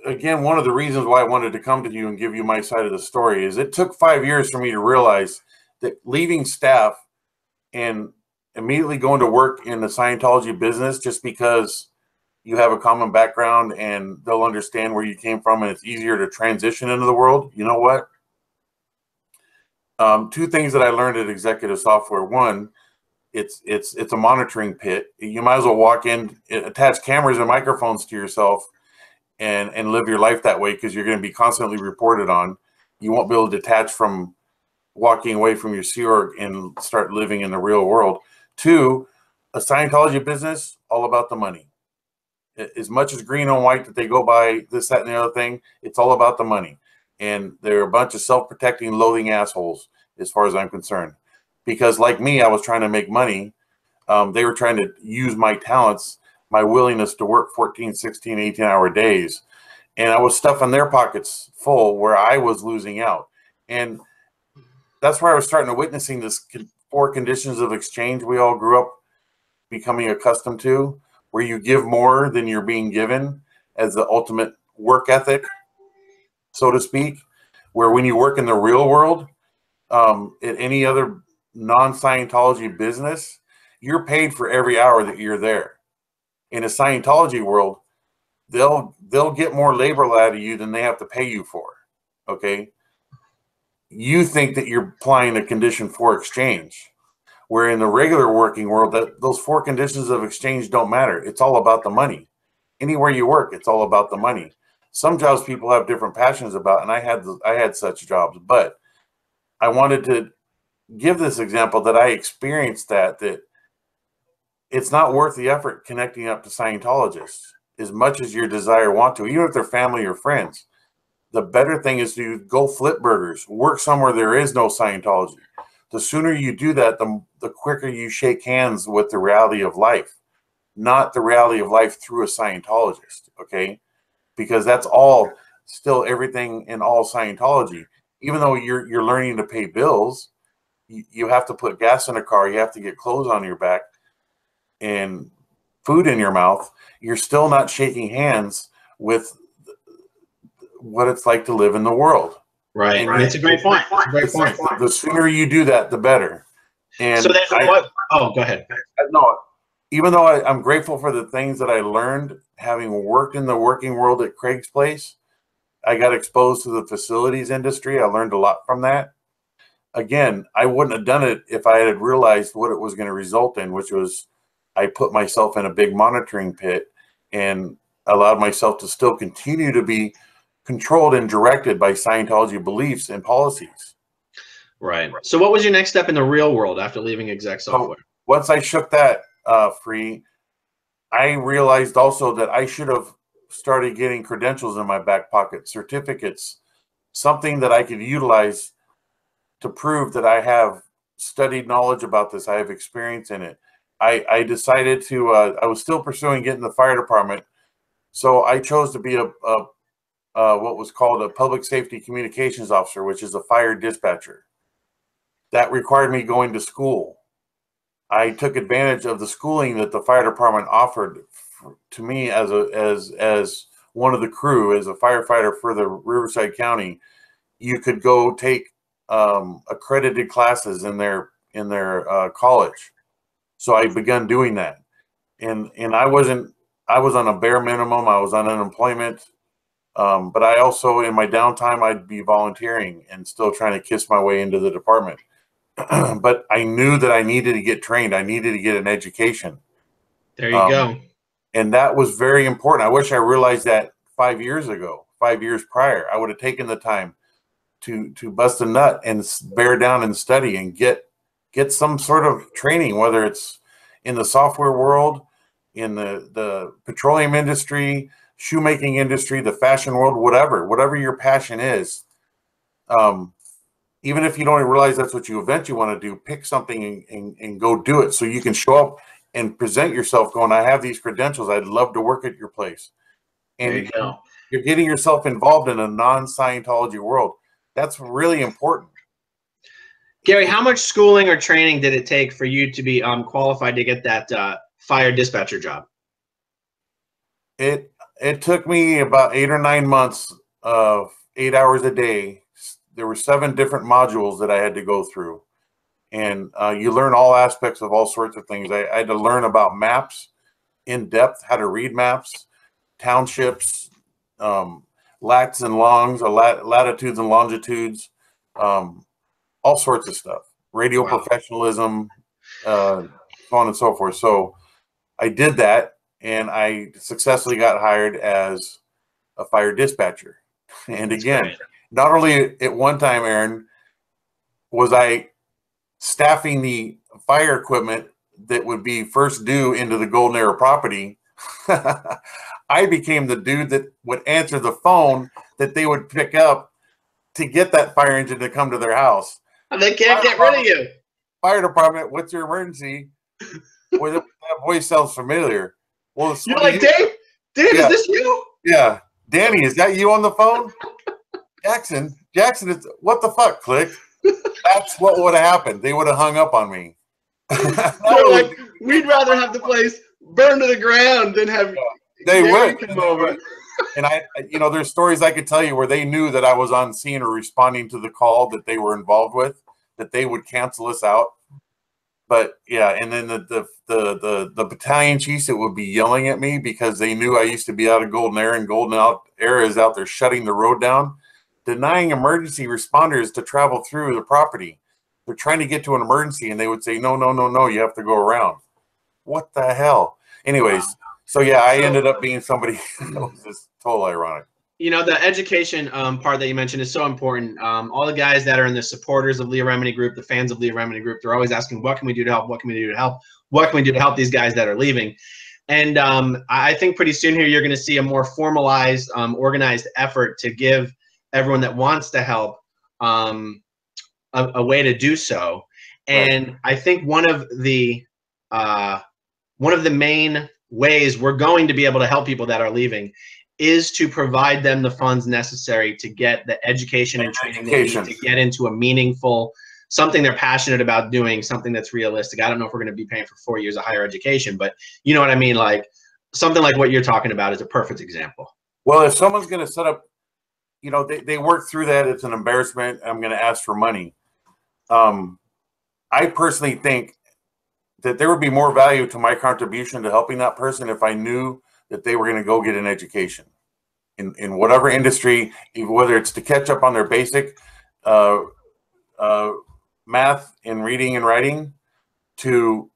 B: again, one of the reasons why I wanted to come to you and give you my side of the story is it took 5 years for me to realize that leaving staff and immediately going to work in the Scientology business just because you have a common background and they'll understand where you came from and it's easier to transition into the world. You know what? 2 things that I learned at Executive Software. One, it's a monitoring pit. You might as well walk in, attach cameras and microphones to yourself and live your life that way, because you're going to be constantly reported on. You won't be able to detach from walking away from your Sea Org and start living in the real world. Two, a Scientology business, all about the money. As much as green on white that they go by this, that, and the other thing, it's all about the money. And they're a bunch of self-protecting, loathing assholes, as far as I'm concerned. Because like me, I was trying to make money. They were trying to use my talents, my willingness to work 14, 16, 18-hour days. And I was stuffing their pockets full where I was losing out. And that's where I was starting to witnessing this 4 conditions of exchange we all grew up becoming accustomed to, where you give more than you're being given as the ultimate work ethic, so to speak, where when you work in the real world, at any other non-Scientology business, you're paid for every hour that you're there. In a Scientology world, they'll get more labor out of you than they have to pay you for. Okay, you think that you're applying a condition for exchange, where in the regular working world, that those 4 conditions of exchange don't matter. It's all about the money. Anywhere you work, it's all about the money. Some jobs people have different passions about, and I had such jobs, but I wanted to give this example that I experienced that it's not worth the effort connecting up to Scientologists as much as your desire want to, even if they're family or friends. The better thing is to go flip burgers, work somewhere there is no Scientology. The sooner you do that, the quicker you shake hands with the reality of life, not the reality of life through a Scientologist, okay? Because that's all still everything in all Scientology. Even though you're learning to pay bills, you have to put gas in a car, you have to get clothes on your back and food in your mouth. You're still not shaking hands with what it's like to live in the world.
A: Right. And it's a great point. It's a great point.
B: The sooner you do that, the better. And
A: so there's what? Oh, go ahead.
B: No, even though I'm grateful for the things that I learned having worked in the working world at Craig's Place, I got exposed to the facilities industry. I learned a lot from that. Again, I wouldn't have done it if I had realized what it was going to result in, which was I put myself in a big monitoring pit and allowed myself to still continue to be controlled and directed by Scientology beliefs and policies.
A: Right. So what was your next step in the real world after leaving Exec Software?
B: So once I shook that free, I realized also that I should have started getting credentials in my back pocket, certificates, something that I could utilize to prove that I have studied knowledge about this. I have experience in it. I decided to, I was still pursuing getting the fire department. So I chose to be what was called a public safety communications officer, which is a fire dispatcher. That required me going to school. I took advantage of the schooling that the fire department offered to me as one of the crew, as a firefighter for the Riverside County. You could go take accredited classes in their college. So I began doing that, and I was on a bare minimum. I was on unemployment, but I also, in my downtime, I'd be volunteering and still trying to kiss my way into the department. But I knew that I needed to get trained. I needed to get an education.
A: There you go.
B: And that was very important. I wish I realized that 5 years ago, 5 years prior. I would have taken the time to bust a nut and bear down and study and get some sort of training, whether it's in the software world, in the petroleum industry, shoemaking industry, the fashion world, whatever your passion is. Even if you don't realize that's what you eventually want to do, pick something and go do it, so you can show up and present yourself going, I have these credentials. I'd love to work at your place. And
A: there you go.
B: You're getting yourself involved in a non-Scientology world. That's really important.
A: Gary, how much schooling or training did it take for you to be qualified to get that fire dispatcher job?
B: It took me about 8 or 9 months of 8 hours a day. There were 7 different modules that I had to go through. And you learn all aspects of all sorts of things. I had to learn about maps in depth, how to read maps, townships, lats and longs, latitudes and longitudes, all sorts of stuff, radio professionalism, so on and so forth. So I did that, and I successfully got hired as a fire dispatcher. And again, not only at one time, Aaron, was I staffing the fire equipment that would be first due into the Golden Era property, I became the dude that would answer the phone that they would pick up to get that fire engine to come to their house.
A: And they can't get rid of you.
B: Fire department, what's your emergency? Well, that voice sounds familiar. Well,
A: you're like, Dave, yeah. Is this you?
B: Yeah. Danny, is that you on the phone? Jackson, it's, what the fuck, click. That's what would have happened. They would have hung up on me.
A: They're like, we'd rather have the place burn to the ground than have
B: they would
A: come over.
B: And I, you know, there's stories I could tell you where they knew that I was on scene or responding to the call that they were involved with, that they would cancel us out. But yeah, and then the battalion chiefs that would be yelling at me because they knew I used to be out of Golden Era, and Golden Era is out there shutting the road down, denying emergency responders to travel through the property. They're trying to get to an emergency, and they would say, no, you have to go around. What the hell? Anyways, so yeah, I ended up being somebody that was just totally ironic.
A: You know, the education part that you mentioned is so important. All the guys that are in the supporters of Leah Remini Group, the fans of Leah Remini Group, they're always asking, what can we do to help? What can we do to help? What can we do to help these guys that are leaving? And I think pretty soon here, you're going to see a more formalized, organized effort to give everyone that wants to help a way to do so. And I think one of the main ways we're going to be able to help people that are leaving is to provide them the funds necessary to get the education and training they need to get into a meaningful, something they're passionate about doing, something that's realistic. I don't know if we're going to be paying for 4 years of higher education, but you know what I mean? Like something like what you're talking about is a perfect example.
B: Well, if someone's going to set up, you know, they work through that. It's an embarrassment. I'm going to ask for money. I personally think that there would be more value to my contribution to helping that person if I knew that they were going to go get an education in whatever industry, whether it's to catch up on their basic math and reading and writing, to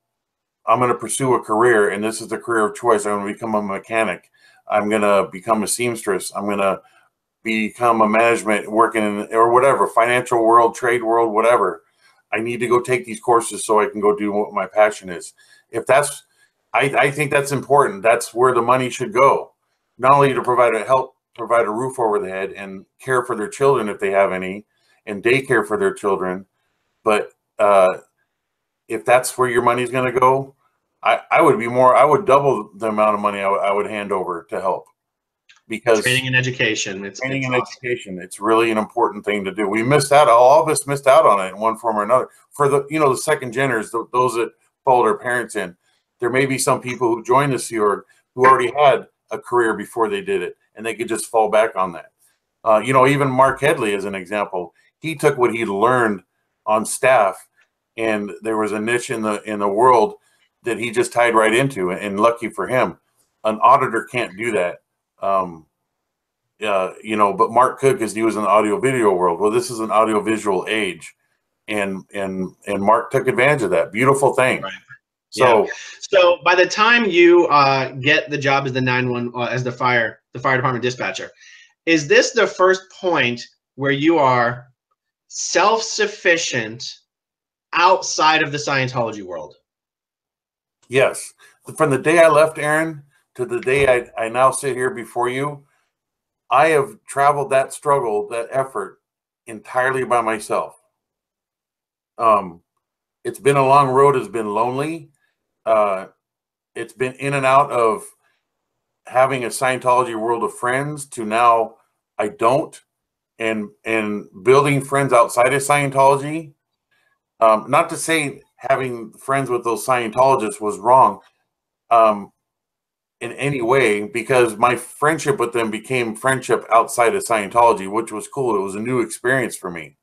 B: I'm going to pursue a career, and this is the career of choice. I'm going to become a mechanic. I'm going to become a seamstress. I'm going to become a management working in, or whatever, financial world, trade world, whatever. I need to go take these courses so I can go do what my passion is. If that's, I think that's important. That's where the money should go. Not only to provide a roof over the head and care for their children if they have any, and daycare for their children, but if that's where your money's going to go, I would double the amount of money I would hand over to help. Because
A: training and education, it's
B: education. It's really an important thing to do. We missed out. All of us missed out on it in one form or another. For the, you know, the second geners, those that followed their parents in, there may be some people who joined the Sea Org who already had a career before they did it, and they could just fall back on that. You know, even Mark Headley, as an example, he took what he learned on staff, and there was a niche in the world that he just tied right into, and lucky for him. An auditor can't do that. You know, but Mark could, because he was in the audio video world. Well, this is an audio visual age, and Mark took advantage of that. Beautiful thing. Right. So,
A: yeah. So by the time you get the job as the fire department dispatcher, is this the first point where you are self-sufficient outside of the Scientology world?
B: Yes. From the day I left, Aaron, to the day I now sit here before you, I have traveled that struggle, that effort, entirely by myself. It's been a long road. It's been lonely. It's been in and out of having a Scientology world of friends to now I don't, and building friends outside of Scientology. Not to say having friends with those Scientologists was wrong. In any way, because my friendship with them became friendship outside of Scientology, which was cool. It was a new experience for me.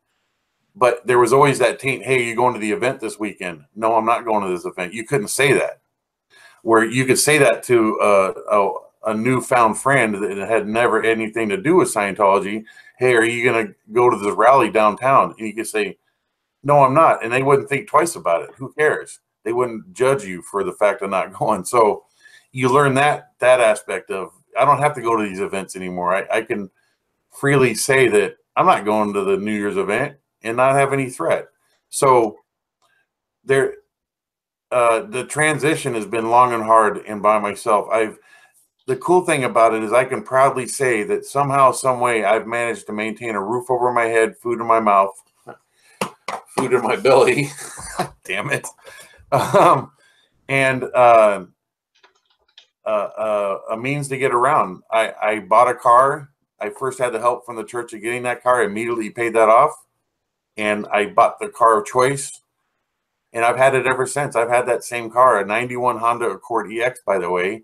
B: But there was always that taint, hey, you going to the event this weekend? No, I'm not going to this event. You couldn't say that. Where you could say that to a newfound friend that had never anything to do with Scientology. Hey, are you going to go to this rally downtown? And you could say, no, I'm not. And they wouldn't think twice about it. Who cares? They wouldn't judge you for the fact of not going. So you learn that aspect of I don't have to go to these events anymore. I can freely say that I'm not going to the New Year's event and not have any threat. So there, the transition has been long and hard and by myself. The cool thing about it is I can proudly say that somehow, some way, I've managed to maintain a roof over my head, food in my mouth, food in my belly. Damn it. And a means to get around. I bought a car. I first had the help from the church of getting that car. I immediately paid that off. And I bought the car of choice. And I've had it ever since. I've had that same car, a 91 Honda Accord EX, by the way,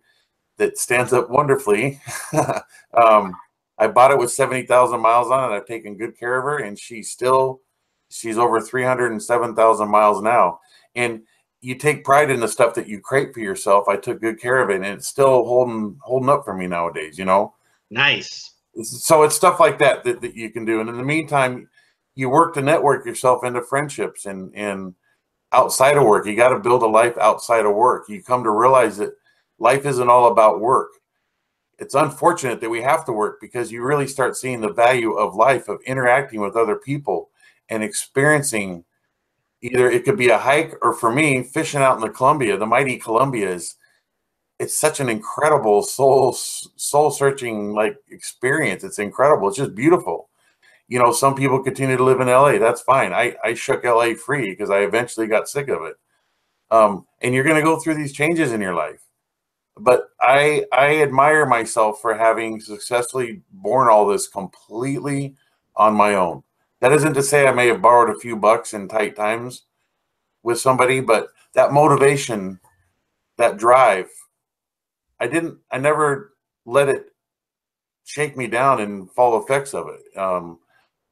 B: that stands up wonderfully. I bought it with 70,000 miles on it. I've taken good care of her, and she's over 307,000 miles now. And you take pride in the stuff that you create for yourself. I took good care of it, and it's still holding up for me nowadays, you know?
A: Nice.
B: So it's stuff like that you can do. And in the meantime, you work to network yourself into friendships and outside of work. You got to build a life outside of work. You come to realize that life isn't all about work. It's unfortunate that we have to work, because you really start seeing the value of life, of interacting with other people and experiencing. Either it could be a hike, or for me, fishing out in the Columbia, the mighty Columbia it's such an incredible soul searching like experience. It's incredible. It's just beautiful. You know, some people continue to live in LA. That's fine. I shook LA free because I eventually got sick of it. And you're going to go through these changes in your life. But I admire myself for having successfully borne all this completely on my own. That isn't to say I may have borrowed a few bucks in tight times with somebody, but that motivation, that drive, I never let it shake me down and fall effects of it.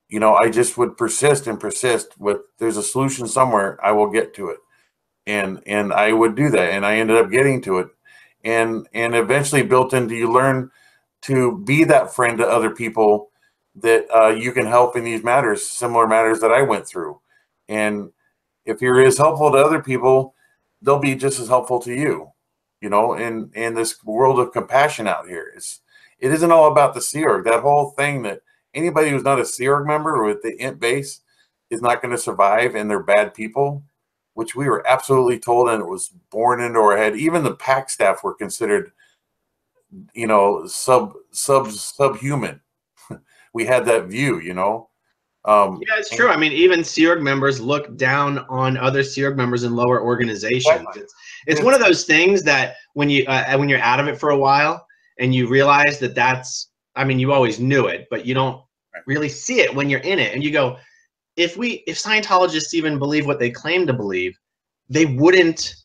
B: You know, I just would persist and persist with, there's a solution somewhere, I will get to it. And I would do that. And I ended up getting to it. And eventually built into, you learn to be that friend to other people that you can help in these matters, similar matters that I went through. And if you're as helpful to other people, they'll be just as helpful to you, you know, in this world of compassion out here. It isn't all about the Sea Org. That whole thing that anybody who's not a Sea Org member or with the INT base is not going to survive, and they're bad people, which we were absolutely told, and it was born into our head. Even the PAC staff were considered, you know, subhuman. We had that view, you know.
A: Yeah, it's true. I mean, even Sea Org members look down on other Sea Org members in lower organizations. Exactly. It's one of those things that when you're out of it for a while and you realize that that's, I mean, you always knew it, but you don't really see it when you're in it. And you go, if Scientologists even believe what they claim to believe, they wouldn't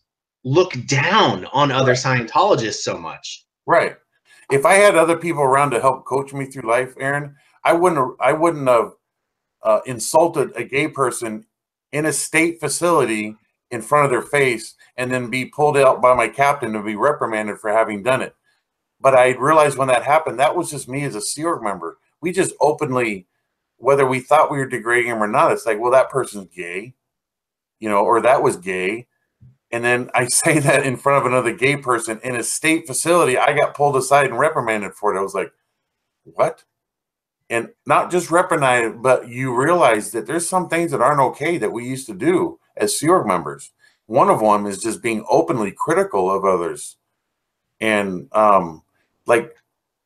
A: look down on other Scientologists so much.
B: Right. If I had other people around to help coach me through life, Aaron, I wouldn't have insulted a gay person in a state facility in front of their face and then be pulled out by my captain and be reprimanded for having done it. But I realized when that happened, that was just me as a Sea Org member. We just openly, whether we thought we were degrading him or not, it's like, well, that person's gay, you know, or that was gay. And then I say that in front of another gay person in a state facility. I got pulled aside and reprimanded for it. I was like, what? And not just reprimanded, but you realize that there's some things that aren't okay that we used to do as Sea Org members. One of them is just being openly critical of others, and like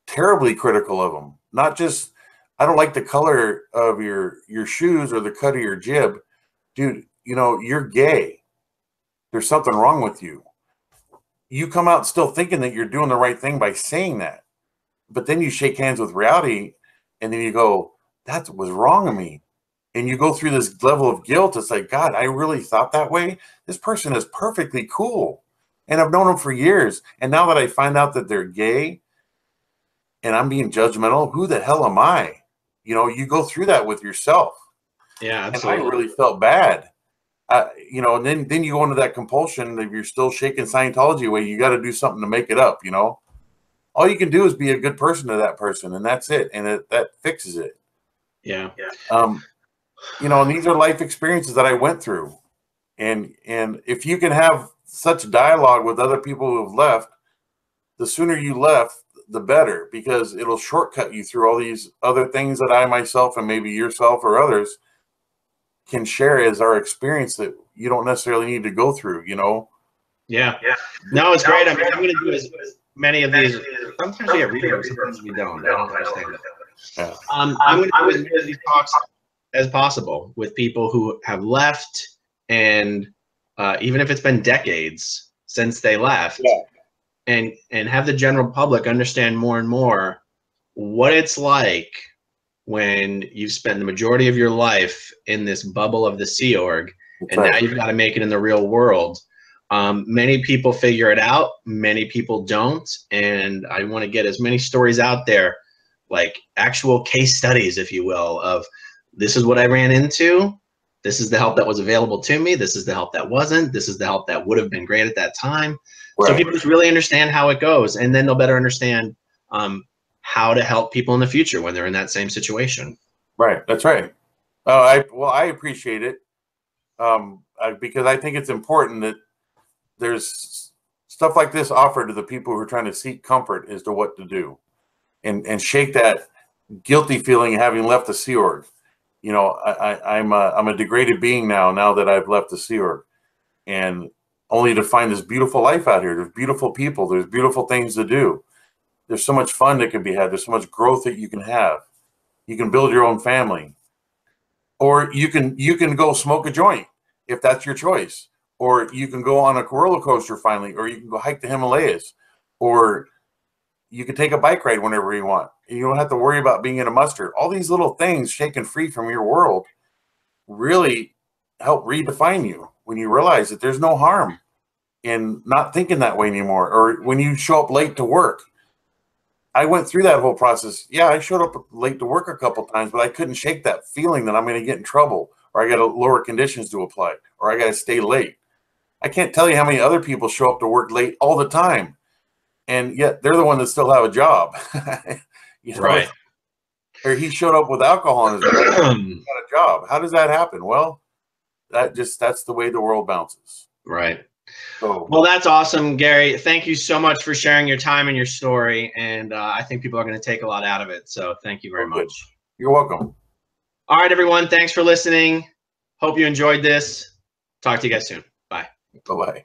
B: terribly critical of them. Not just, I don't like the color of your shoes or the cut of your jib. Dude, you know, you're gay. There's something wrong with you. You come out still thinking that you're doing the right thing by saying that. But then you shake hands with reality, and then you go, that was wrong of me. And you go through this level of guilt. It's like, God, I really thought that way. This person is perfectly cool. And I've known them for years. And now that I find out that they're gay and I'm being judgmental, who the hell am I? You know, you go through that with yourself.
A: Yeah, absolutely.
B: And I really felt bad. You know, and then you go into that compulsion. If you're still shaking Scientology away, you got to do something to make it up, you know. All you can do is be a good person to that person, and that's it. And that fixes it.
A: Yeah.
B: You know, and these are life experiences that I went through. And if you can have such dialogue with other people who have left, the sooner you left, the better, because it'll shortcut you through all these other things that I myself and maybe yourself or others can share as our experience that you don't necessarily need to go through, you know?
A: Yeah. No, it's great. I mean, I'm going to do as many of these. Sometimes we get readers, sometimes we don't. I don't understand it.
B: Yeah.
A: I'm going to do as many of these talks as possible with people who have left, and even if it's been decades since they left, and have the general public understand more and more what it's like when you've spent the majority of your life in this bubble of the Sea Org, and now you've got to make it in the real world. Many people figure it out, many people don't, and I want to get as many stories out there, like actual case studies, if you will, of this is what I ran into, this is the help that was available to me, this is the help that wasn't, this is the help that would have been great at that time. Right. So people just really understand how it goes, and then they'll better understand how to help people in the future when they're in that same situation.
B: Right, that's right. I appreciate it because I think it's important that there's stuff like this offered to the people who are trying to seek comfort as to what to do, and shake that guilty feeling of having left the Sea Org. You know, I'm a degraded being now that I've left the Sea Org, and only to find this beautiful life out here. There's beautiful people. There's beautiful things to do. There's so much fun that can be had. There's so much growth that you can have. You can build your own family, or you can go smoke a joint if that's your choice, or you can go on a roller coaster finally, or you can go hike the Himalayas, or you can take a bike ride whenever you want. You don't have to worry about being in a muster. All these little things shaken free from your world really help redefine you when you realize that there's no harm in not thinking that way anymore. Or when you show up late to work. I went through that whole process. Yeah, I showed up late to work a couple times, but I couldn't shake that feeling that I'm going to get in trouble, or I got lower conditions to apply, or I got to stay late. I can't tell you how many other people show up to work late all the time, and yet they're the one that still have a job. You know? Right. Or he showed up with alcohol in his blood, got a job. How does that happen? Well, that's the way the world bounces.
A: Right. So, well, that's awesome, Gary. Thank you so much for sharing your time and your story, and I think people are going to take a lot out of it. So thank you very much.
B: You're welcome.
A: All right, everyone. Thanks for listening. Hope you enjoyed this. Talk to you guys soon. Bye.
B: Bye-bye.